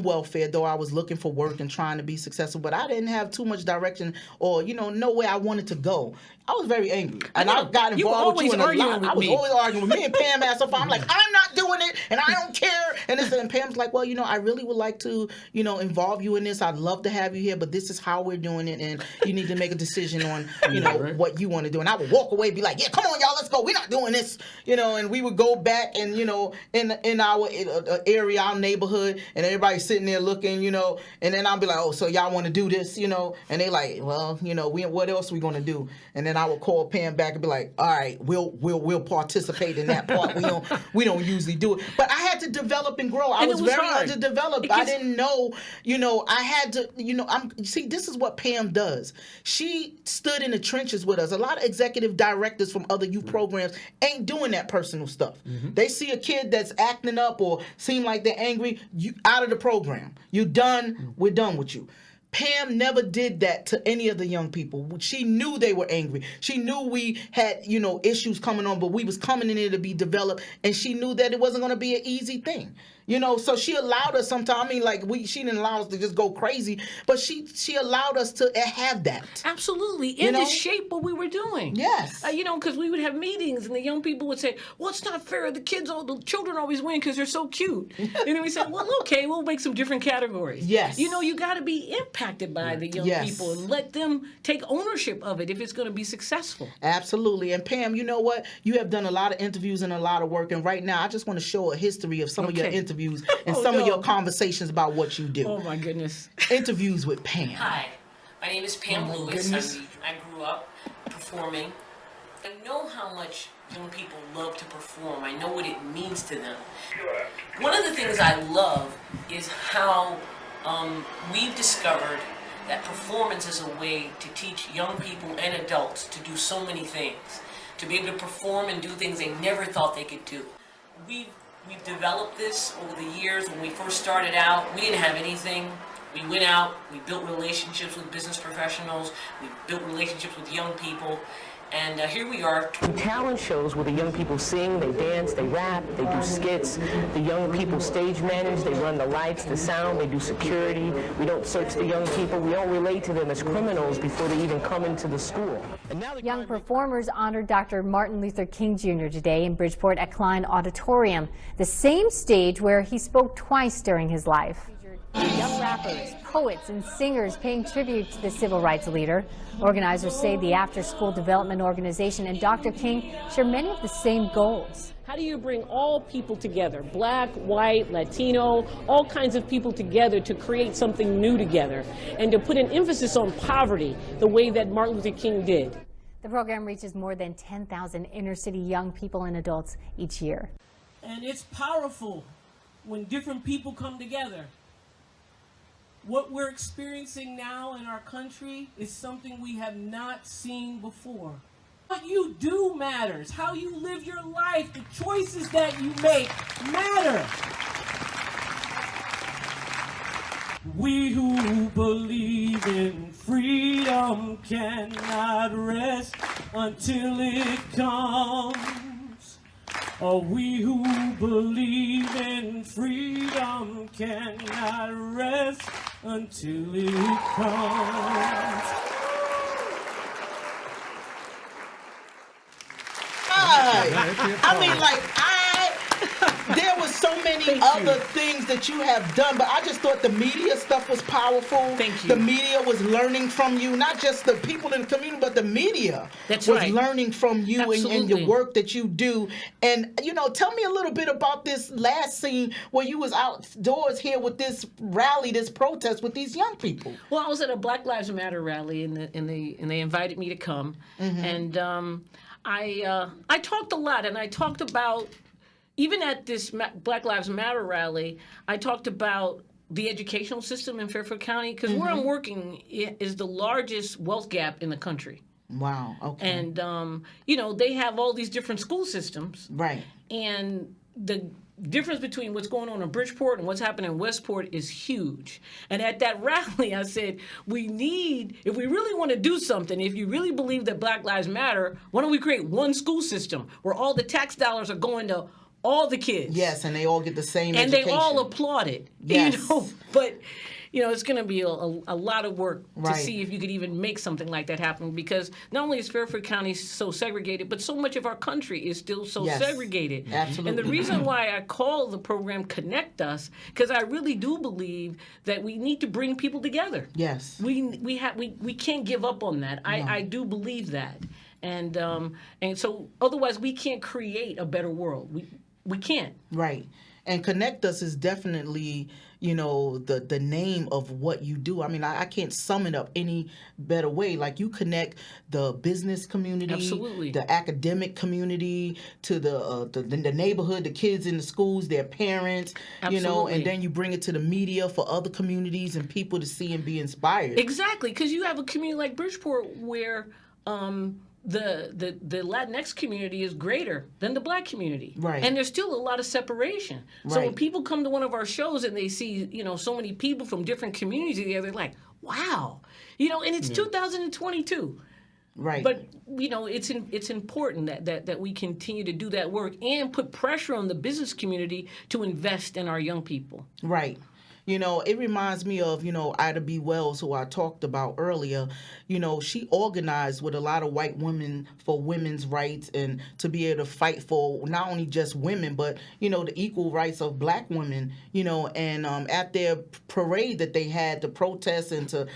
welfare, though I was looking for work and trying to be successful, but I didn't have too much direction or, know where I wanted to go. I was very angry. And I got involved with you in a lot. I was always arguing with me and Pam asked up. I'm like, I'm not doing it and I don't care. And Pam's like, well, I really would like to, involve you in this. I'd love to have you here, but this is how we're doing it. And you need to make a decision on, right. what you want to do. And I would walk away and be like, yeah, come on, y'all, let's go. We're not doing this. And we would go back and, in our area, our neighborhood, and everybody sitting there looking, and then I'll be like, oh, so y'all want to do this, and they like, well, what else we going to do? And then I would call Pam back and be like, all right, we'll participate in that part. We don't usually do it. But I had to develop and grow. I was very underdeveloped. I didn't know, I had to, see, this is what Pam does. She stood in the trenches with us. A lot of executive directors from other youth programs ain't doing that personal stuff. Mm-hmm. They see a kid that's acting up or seem like they're angry, you out of the program. You done, we're done with you. Pam never did that to any of the young people. She knew they were angry. She knew we had, issues coming on, but we was coming in there to be developed, and she knew that it wasn't going to be an easy thing. So she allowed us sometimes. She didn't allow us to just go crazy, but she allowed us to have that. Absolutely. And to shape what we were doing. Yes. Because we would have meetings and the young people would say, well, it's not fair. The children always win because they're so cute. And then we said, well, okay, we'll make some different categories. Yes. You got to be impacted by the young people and let them take ownership of it if it's going to be successful. Absolutely. And Pam, you know what? You have done a lot of interviews and a lot of work. And right now, I just want to show a history of some of your interviews and some of your conversations about what you do. Oh, my goodness. Interviews with Pam. Hi, my name is Pam Lewis. I grew up performing. I know how much young people love to perform. I know what it means to them. One of the things I love is how we've discovered that performance is a way to teach young people and adults to do so many things, to be able to perform and do things they never thought they could do. We've developed this over the years. When we first started out, we didn't have anything. We went out, we built relationships with business professionals, we built relationships with young people, and here we are. Talent shows where the young people sing, they dance, they rap, they do skits. The young people stage manage, they run the lights, the sound, they do security. We don't search the young people, we don't relate to them as criminals before they even come into the school. Young performers honored Dr. Martin Luther King Jr. today in Bridgeport at Klein Auditorium, the same stage where he spoke twice during his life. Young rappers, poets, and singers paying tribute to the civil rights leader. Organizers say the after-school development organization and Dr. King share many of the same goals. How do you bring all people together, black, white, Latino, all kinds of people together to create something new together and to put an emphasis on poverty the way that Martin Luther King did? The program reaches more than 10,000 inner-city young people and adults each year. And it's powerful when different people come together. What we're experiencing now in our country is something we have not seen before. What you do matters. How you live your life, the choices that you make matter. We who believe in freedom cannot rest until it comes. Oh, we who believe in freedom cannot rest until it comes. There was so many other things that you have done, but I just thought the media stuff was powerful. Thank you. The media was learning from you, not just the people in the community, but the media was learning from you and your work that you do. And, tell me a little bit about this last scene where you was outdoors here with this rally, this protest with these young people. Well, I was at a Black Lives Matter rally, and they invited me to come. Mm-hmm. And I talked a lot, and I talked about, even at this Black Lives Matter rally, I talked about the educational system in Fairfield County, because where I'm working is the largest wealth gap in the country. Wow, okay. And, they have all these different school systems. Right. And the difference between what's going on in Bridgeport and what's happening in Westport is huge. And at that rally, I said, if we really want to do something, if you really believe that Black Lives Matter, why don't we create one school system where all the tax dollars are going to all the kids? Yes, and they all get the same and education. they all applaud it. Yes. But it's going to be a lot of work to see if you could even make something like that happen, because not only is Fairfield County so segregated, but so much of our country is still so segregated. Absolutely. And the reason why I call the program Connect Us, because I really do believe that we need to bring people together. Yes. We can't give up on that. I do believe that. And so otherwise we can't create a better world. We can't. Right. And Connect Us is definitely, the name of what you do. I mean, I can't sum it up any better way. Like, you connect the business community, absolutely, the academic community, to the neighborhood, the kids in the schools, their parents, absolutely, and then you bring it to the media for other communities and people to see and be inspired. Exactly, because you have a community like Bridgeport where the Latinx community is greater than the Black community. Right. And there's still a lot of separation. So when people come to one of our shows and they see, so many people from different communities together, they're like, wow. And it's 2022. Right. But, it's important that we continue to do that work and put pressure on the business community to invest in our young people. Right. It reminds me of, Ida B. Wells, who I talked about earlier. She organized with a lot of white women for women's rights and to be able to fight for not only just women, but, the equal rights of Black women, and at their parade that they had to protest and to,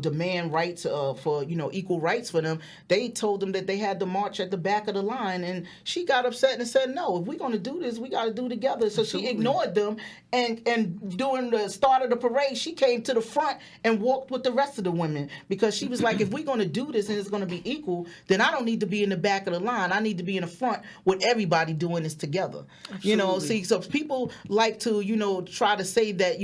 demand rights for, equal rights for them, they told them that they had to march at the back of the line. And she got upset and said, no, if we're going to do this, we got to do it together. So she ignored them. And during the start of the parade, she came to the front and walked with the rest of the women, because she was like, if we're going to do this and it's going to be equal, then I don't need to be in the back of the line. I need to be in the front with everybody doing this together. Absolutely. So people like to, try to say that,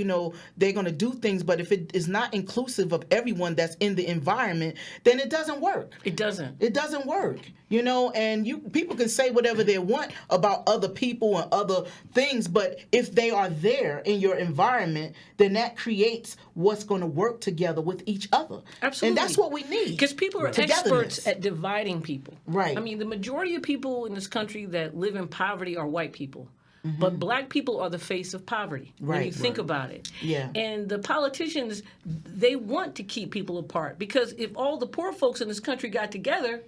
they're going to do things, but if it is not inclusive of everyone that's in the environment, then it doesn't work. It doesn't. It doesn't work. And people can say whatever they want about other people and other things, but if they are there in your environment, then that creates what's going to work together with each other. Absolutely. And that's what we need. Because people are experts at dividing people. Right. I mean, the majority of people in this country that live in poverty are white people. Mm-hmm. But Black people are the face of poverty when you think about it. Yeah. And the politicians, they want to keep people apart, because if all the poor folks in this country got together,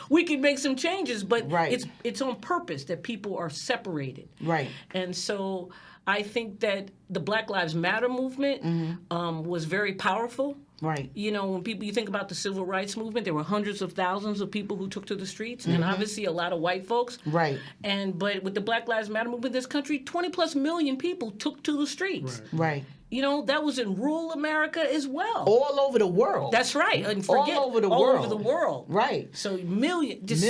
we could make some changes, but it's on purpose that people are separated. Right. And so I think that the Black Lives Matter movement was very powerful. Right. When you think about the civil rights movement, there were hundreds of thousands of people who took to the streets, and obviously a lot of white folks. Right. But with the Black Lives Matter movement in this country, 20+ million people took to the streets. Right. That was in rural America as well. All over the world. That's right. And all over the world. Right. So millions.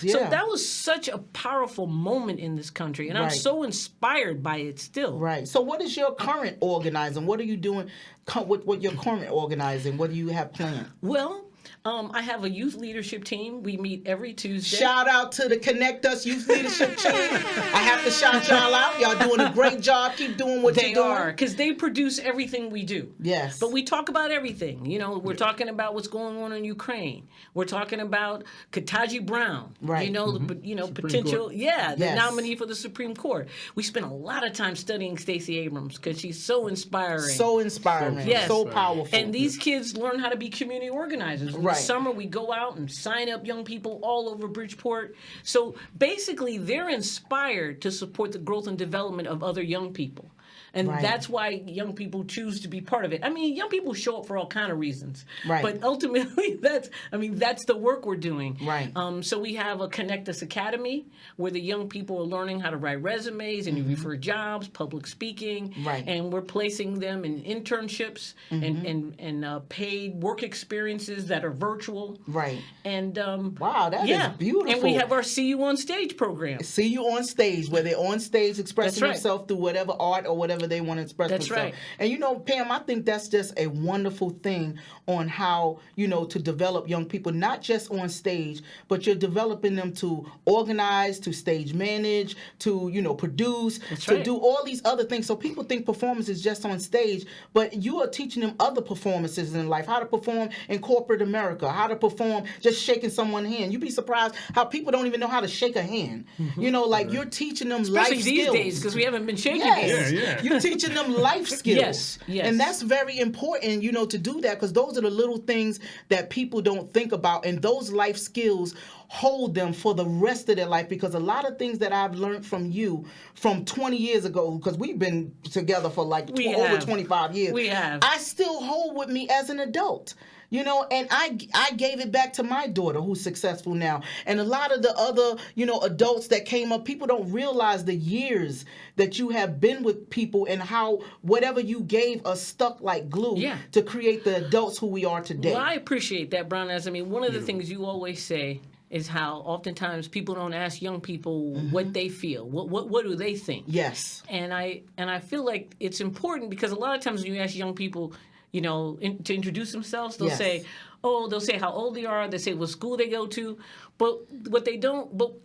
Yeah. So that was such a powerful moment in this country, and I'm so inspired by it still. Right. So what is your current organizing? What are you doing with your current organizing? What do you have planned? Well, I have a youth leadership team. We meet every Tuesday. Shout out to the Connect Us Youth Leadership Team. I have to shout y'all out. Y'all doing a great job. Keep doing what you're doing. They are, because they produce everything we do. Yes. But we talk about everything. We're talking about what's going on in Ukraine. We're talking about Ketanji Brown. Right. The potential, the nominee for the Supreme Court. We spent a lot of time studying Stacey Abrams because she's so inspiring. So inspiring. Yes. So powerful. And these kids learn how to be community organizers. Right. Summer, we go out and sign up young people all over Bridgeport. So basically, they're inspired to support the growth and development of other young people. And that's why young people choose to be part of it. I mean, young people show up for all kind of reasons. Right. But ultimately, that's the work we're doing. Right. So we have a Connect Us Academy where the young people are learning how to write resumes, interview for jobs, public speaking. Right. And we're placing them in internships and paid work experiences that are virtual. Right. And wow, that is beautiful. And we have our See You on Stage program. See You on Stage, where they're on stage expressing themselves through whatever art or whatever they want to express That's themselves. right. And you know, Pam, I think that's just a wonderful thing on how, you know, to develop young people, not just on stage, but you're developing them to organize, to stage manage, to, you know, produce, to do all these other things. So people think performance is just on stage, but you are teaching them other performances in life, how to perform in corporate America, how to perform just shaking someone's hand. You'd be surprised how people don't even know how to shake a hand. You know, like you're teaching them Especially life these skills. days, because we haven't been shaking Yes. hands. You're teaching them life skills. Yes, yes. And that's very important, you know, to do that, because those are the little things that people don't think about. And those life skills hold them for the rest of their life, because a lot of things that I've learned from you from 20 years ago, because we've been together for like over 25 years. We have. I still hold with me as an adult. You know, and I gave it back to my daughter, who's successful now. And a lot of the other, you know, adults that came up, people don't realize the years that you have been with people and how whatever you gave us stuck like glue to create the adults who we are today. Well, I appreciate that, BrownEyes. I mean, one of the things you always say is how oftentimes people don't ask young people what they feel. What do they think? Yes. And I feel like it's important, because a lot of times when you ask young people, you know, to introduce themselves, they'll say how old they are, they say what school they go to, but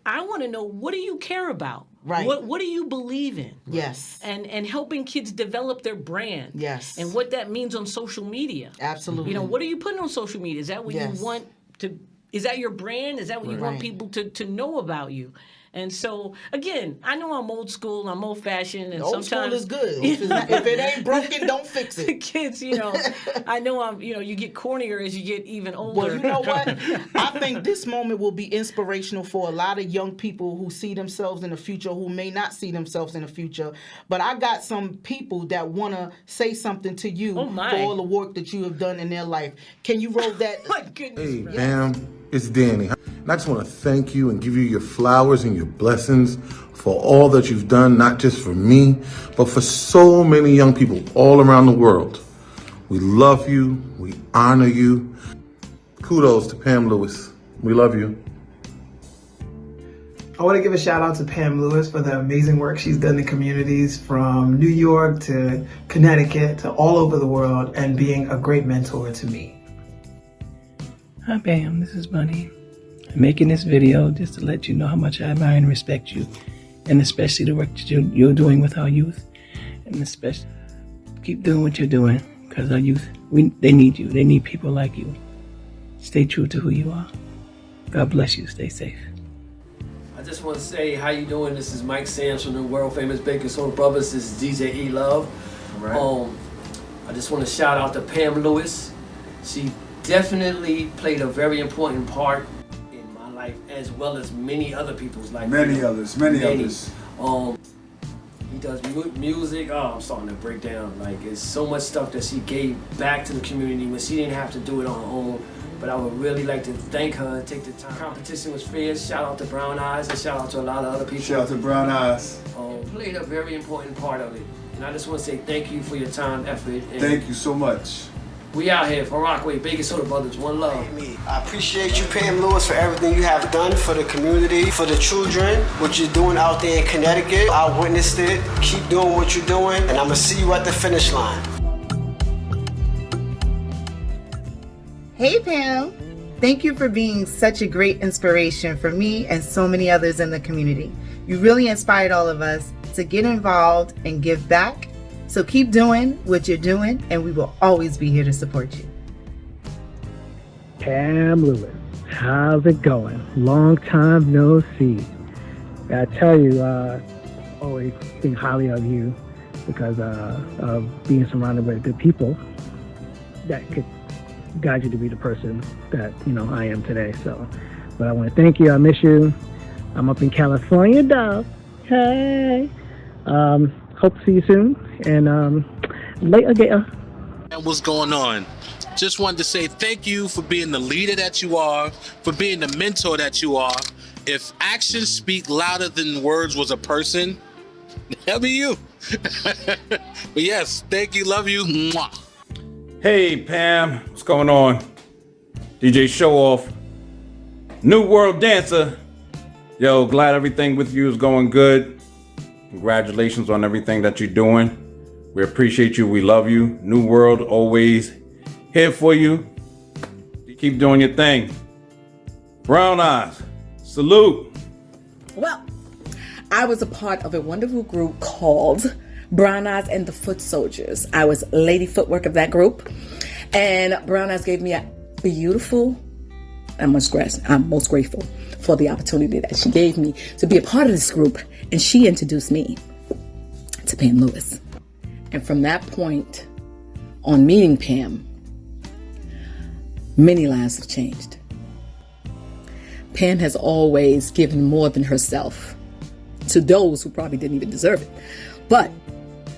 I want to know, what do you care about? Right. What do you believe in? Yes. And helping kids develop their brand. Yes. And what that means on social media. Absolutely. You know, what are you putting on social media? Is that what you want to, is that your brand? Is that what you want people to know about you? And so, again, I know I'm old school, I'm old fashioned, and old sometimes school is good. If it ain't broken, don't fix it. Kids, you know, I know you get cornier as you get even older. Well, you know what? I think this moment will be inspirational for a lot of young people who see themselves in the future, who may not see themselves in the future. But I got some people that want to say something to you for all the work that you have done in their life. Can you roll that? My goodness. Hey, Pam, it's Danny. And I just want to thank you and give you your flowers and your blessings for all that you've done, not just for me, but for so many young people all around the world. We love you. We honor you. Kudos to Pam Lewis. We love you. I want to give a shout out to Pam Lewis for the amazing work she's done in communities from New York to Connecticut to all over the world, and being a great mentor to me. Hi Pam, this is Bunny. I'm making this video just to let you know how much I admire and respect you, and especially the work that you're doing with our youth, and especially keep doing what you're doing, because our youth, they need you. They need people like you. Stay true to who you are. God bless you. Stay safe. I just want to say, how you doing? This is Mike Samms from the world famous Bacon Soda Brothers. This is DJ E Love. Right. I just want to shout out to Pam Lewis. She definitely played a very important part in my life, as well as many other people's life. Many others. He does music. Oh, I'm starting to break down. Like, it's so much stuff that she gave back to the community when she didn't have to do it on her own. But I would really like to thank her and take the time. Competition was fair. Shout out to BrownEyes and shout out to a lot of other people. Shout out to BrownEyes. Played a very important part of it. And I just want to say thank you for your time, effort. And thank you so much. We out here for Rockaway, Bacon Soda Brothers, one love. I appreciate you, Pam Lewis, for everything you have done for the community, for the children, what you're doing out there in Connecticut. I witnessed it. Keep doing what you're doing, and I'm going to see you at the finish line. Hey, Pam. Thank you for being such a great inspiration for me and so many others in the community. You really inspired all of us to get involved and give back. So keep doing what you're doing, and we will always be here to support you. Pam Lewis, how's it going? Long time no see. I tell you, always think highly of you because of being surrounded by good people that could guide you to be the person that I am today. So, but I want to thank you. I miss you. I'm up in California, though. Hey. Hope to see you soon. And later, gator. What's going on? Just wanted to say thank you for being the leader that you are, for being the mentor that you are. If actions speak louder than words was a person, that'll be you. But yes, thank you. Love you. Mwah. Hey, Pam. What's going on? DJ Show Off. New World Dancer. Yo, glad everything with you is going good. Congratulations on everything that you're doing. We appreciate you. We love you. New World always here for you. Keep doing your thing. Brown Eyes, salute. Well, I was a part of a wonderful group called Brown Eyes and the Foot Soldiers. I was lady footwork of that group. And Brown Eyes gave me a beautiful, I'm most grateful for the opportunity that she gave me to be a part of this group. And she introduced me to Pam Lewis. And from that point on meeting Pam, many lives have changed. Pam has always given more than herself to those who probably didn't even deserve it. But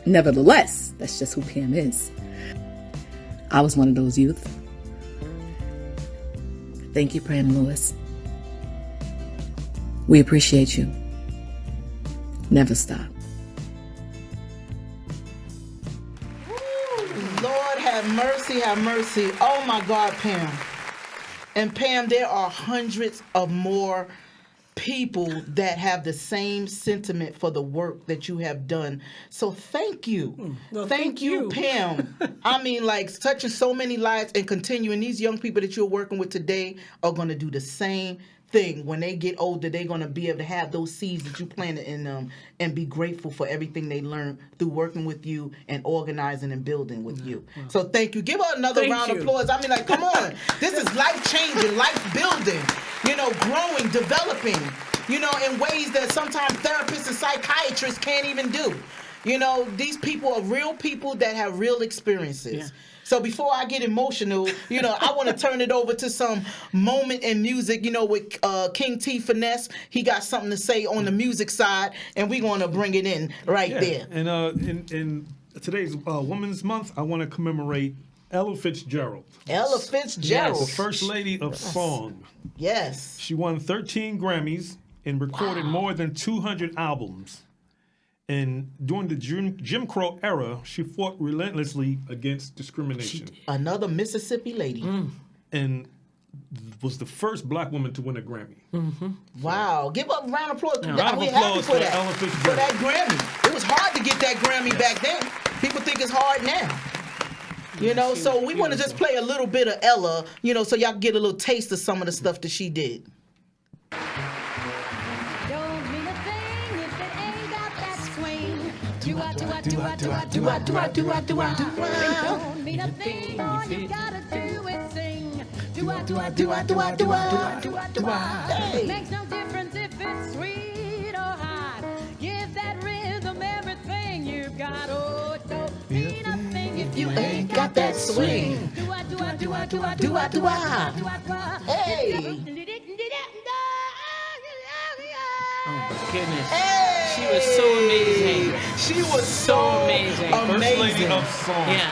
nevertheless, that's just who Pam is. I was one of those youth. Thank you, Pam Lewis. We appreciate you. Never stop. Lord have mercy, have mercy. Oh my God, Pam. And Pam, there are hundreds of more people that have the same sentiment for the work that you have done. So thank you. Well, thank you, Pam. I mean, like, touching so many lives and continuing. These young people that you're working with today are going to do the same thing. When they get older, they're going to be able to have those seeds that you planted in them and be grateful for everything they learned through working with you and organizing and building with you. So thank you. Give her another round of applause. I mean, like, come on. This is life-changing, life-building, you know, growing, developing, you know, in ways that sometimes therapists and psychiatrists can't even do. You know, these people are real people that have real experiences. Yeah. So before I get emotional, you know, I want to turn it over to some moment in music, you know, with King T-Finesse. He got something to say on the music side, and we're going to bring it in there. And in today's Women's Month, I want to commemorate Ella Fitzgerald. Ella Fitzgerald. Yes. The First Lady of Song. Yes. She won 13 Grammys and recorded more than 200 albums. And during the Jim Crow era, she fought relentlessly against discrimination. Another Mississippi lady. And was the first black woman to win a Grammy. Wow. Give up a round of applause. Round of applause for Ella Fitzgerald. For that Grammy. It was hard to get that Grammy back then. People think it's hard now. You know, so we want to just play a little bit of Ella, you know, so y'all can get a little taste of some of the stuff that she did. Do Don't mean a thing, all you gotta do is sing. Makes no difference if it's sweet or hot. Give that rhythm everything you've got. Oh, don't mean a thing if you ain't got that swing. Hey. Oh my goodness. Hey. She was so amazing. She was so amazing. First Lady of Song. Yeah.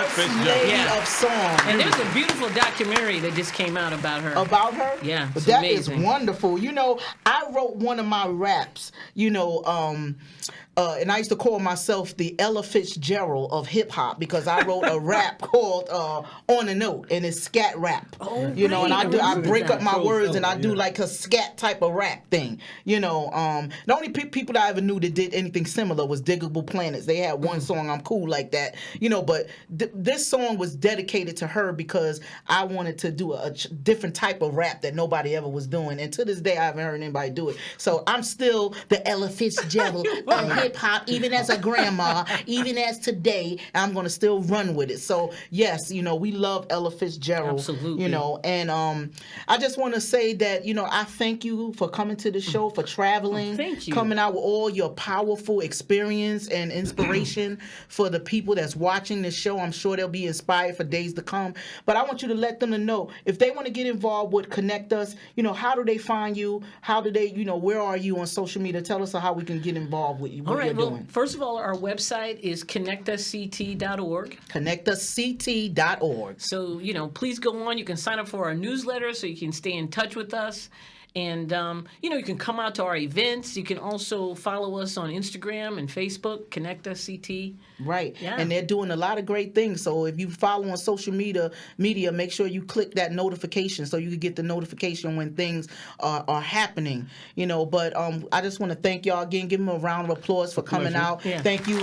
First Lady of Song. And there's a beautiful documentary that just came out about her. About her? Yeah. But that amazing. Is wonderful. You know, I wrote one of my raps, you know, and I used to call myself the Ella Fitzgerald of hip hop because I wrote a rap called On a Note, and it's scat rap. Oh, you know, and I break up my words and I do like a scat type of rap thing. You know, the only people that I ever knew that did anything similar was Diggable Planets. They had one song, I'm Cool Like That. You know, but this song was dedicated to her because I wanted to do a different type of rap that nobody ever was doing. And to this day, I haven't heard anybody do it. So I'm still the Ella Fitzgerald of hip hop, even as a grandma, even as today, I'm going to still run with it. So yes, you know, we love Ella Fitzgerald. Absolutely. You know, and I just want to say that, you know, I thank you for coming to the show, for traveling, thank you. Coming out with all your powerful experience and inspiration for the people that's watching this show. I'm sure they'll be inspired for days to come. But I want you to let them know if they want to get involved with Connect Us, you know, how do they find you? How do they, you know, where are you on social media? Tell us how we can get involved with you. All right, well, first of all, our website is connectusct.org. Connectusct.org. So, you know, please go on. You can sign up for our newsletter so you can stay in touch with us. And, you can come out to our events. You can also follow us on Instagram and Facebook, Connect Us CT. Right. Yeah. And they're doing a lot of great things. So if you follow on social media, make sure you click that notification so you can get the notification when things are happening. But I just want to thank y'all again. Give them a round of applause for coming out. Yeah. Thank you,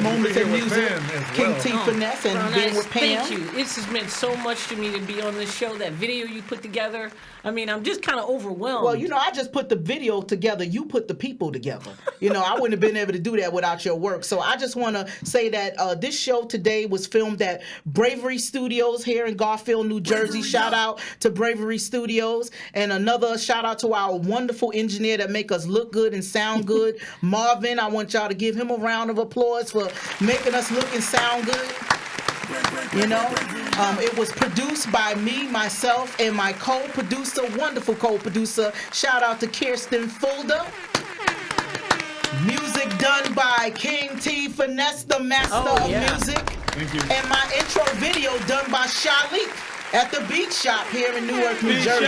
Moments in Music, King T-Finesse, and being with Pam. Thank you. This has meant so much to me to be on this show. That video you put together. I mean, I'm just kind of overwhelmed. Well, I just put the video together. You put the people together. I wouldn't have been able to do that without your work. So I just want to say that this show today was filmed at Bravery Studios here in Garfield, New Jersey. Shout out to Bravery Studios. And another shout out to our wonderful engineer that make us look good and sound good, Marvin. I want y'all to give him a round of applause for making us look and sound good. It was produced by me, myself, and my co-producer, wonderful co-producer. Shout out to Kirsten Fulda. Music done by King T-Finesse, the master of music. Thank you. And my intro video done by Shaleek at the Beach Shop here in Newark, New Jersey.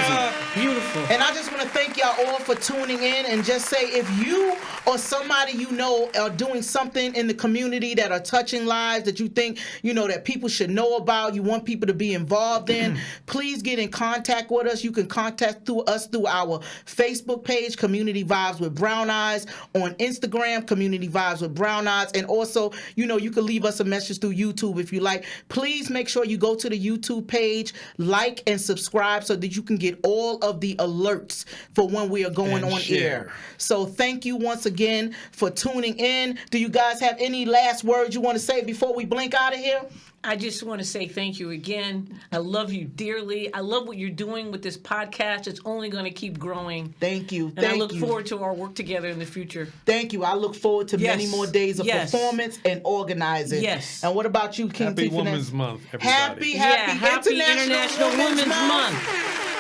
Beautiful. And I just want to thank y'all all for tuning in and just say if you or somebody you know are doing something in the community that are touching lives that you think, that people should know about, you want people to be involved in, please get in contact with us. You can contact us through our Facebook page, Community Vibes with Brown Eyes, on Instagram, Community Vibes with Brown Eyes, and also, you can leave us a message through YouTube if you like. Please make sure you go to the YouTube page, like and subscribe so that you can get all of the alerts for when we are going on air. So thank you once again for tuning in. Do you guys have any last words you want to say before we blink out of here? I just want to say thank you again. I love you dearly. I love what you're doing with this podcast. It's only going to keep growing. Thank you. And I look forward to our work together in the future. Thank you. I look forward to many more days of performance and organizing. Yes. And what about you, King Happy T-Finesse? Women's Month, everybody. Happy International Women's Month.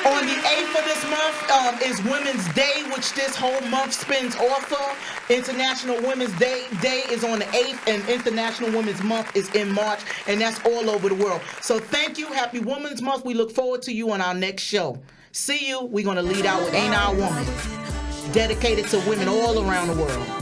On the 8th of this month is Women's Day, which this whole month spins off of. International Women's Day is on the 8th, and International Women's Month is in March, and that's all over the world. So thank you. Happy Women's Month. We look forward to you on our next show. See you. We're going to lead out with Ain't Our Woman, dedicated to women all around the world.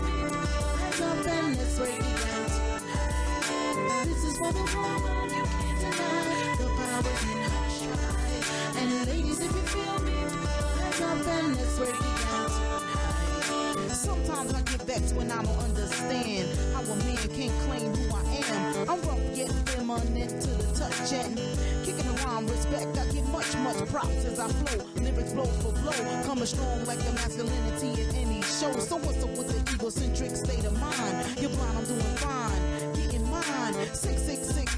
Sometimes I get vexed when I don't understand how a man can't claim who I am. I'm rough yet feminine to the touch and kicking around respect. I get much props as I flow. Lyrics blow for blow, coming strong like the masculinity in any show. So what's up with the egocentric state of mind? You're blind, I'm doing fine. Getting mine. Sick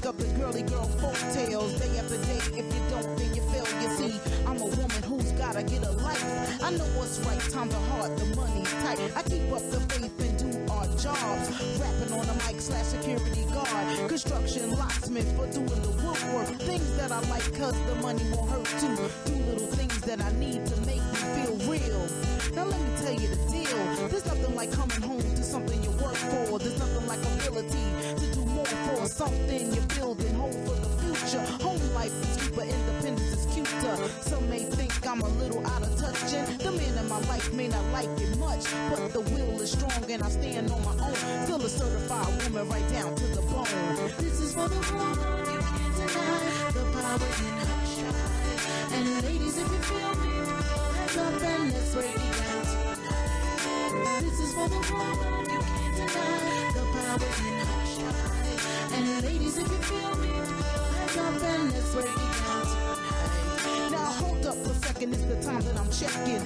of the girly girl folk tales. Day after day, if you don't, then you fail. You see, I'm a woman who's gotta get a life. I know what's right, times are hard, the money's tight. I keep up the faith and do our jobs. Rapping on a mic / security guard. Construction locksmith for doing the woodwork. Things that I like cause the money won't hurt too. Do little things that I need to make me feel real. Now let me tell you the deal. There's nothing like coming home to something you work for. There's nothing like ability to do more for something you're building. Home for the future. Home life is cheaper, independence is cuter. Some may think I'm a little out of touch, and the man in my life may not like it much, but the will is strong and I stand on my own. Still a certified woman right down to the bone. This is for the woman, you can't deny the power in her stride. And ladies, if you feel me, hands up and let's break it down tonight. This is for the woman, you can't deny the power in her stride. And ladies, if you feel me, hands up and let's break it down tonight. Now hold up a second, it's the time that I'm checking.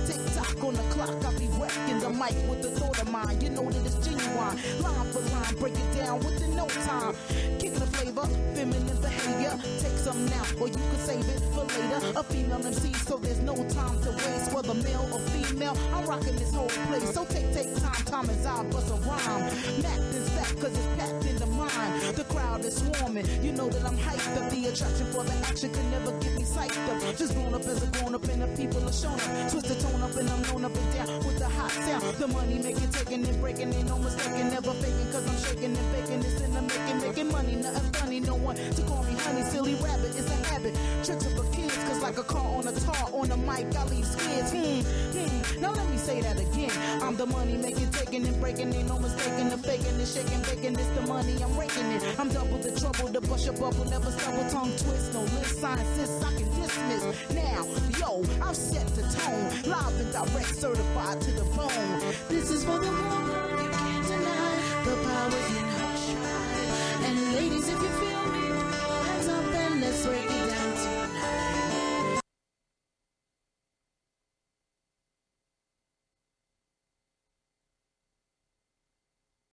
Tick tock on the clock, I'll be wrecking the mic with the thought of mine. You know that it's genuine. Line for line, break it down within no time. Kicking the flavor, feminine behavior. Take some now, or you can save it for later. A female MC, so there's no time to waste. Whether male or female, I'm rocking this whole place. So take time as I bust a rhyme. Mac this back, cause it's packed in the mind. The crowd is swarming. You know that I'm hyped up, the attraction for the action could never get me psyched up. Just grown up as a grown up and the people are shown up. Twist the tone up and I'm known up and down with the hot sound. The money making, taking and breaking, ain't no mistaking, never faking, cause I'm shaking and baking. It's in the making money, nothing funny, no one to call me honey. Silly rabbit, it's a habit. Tricks of a kids, cause like a car on a tar on the mic, I leave skids. Now let me say that again. I'm the money making, taking and breaking, ain't no mistaking, the faking, the shaking, baking. It's the money, I'm raking it. I'm double the trouble, the bust your bubble, never stumble, tongue twist, no list, sign, sis, I can dismiss. Now, yo, I've set the tone, live and direct, certified to the bone. This is for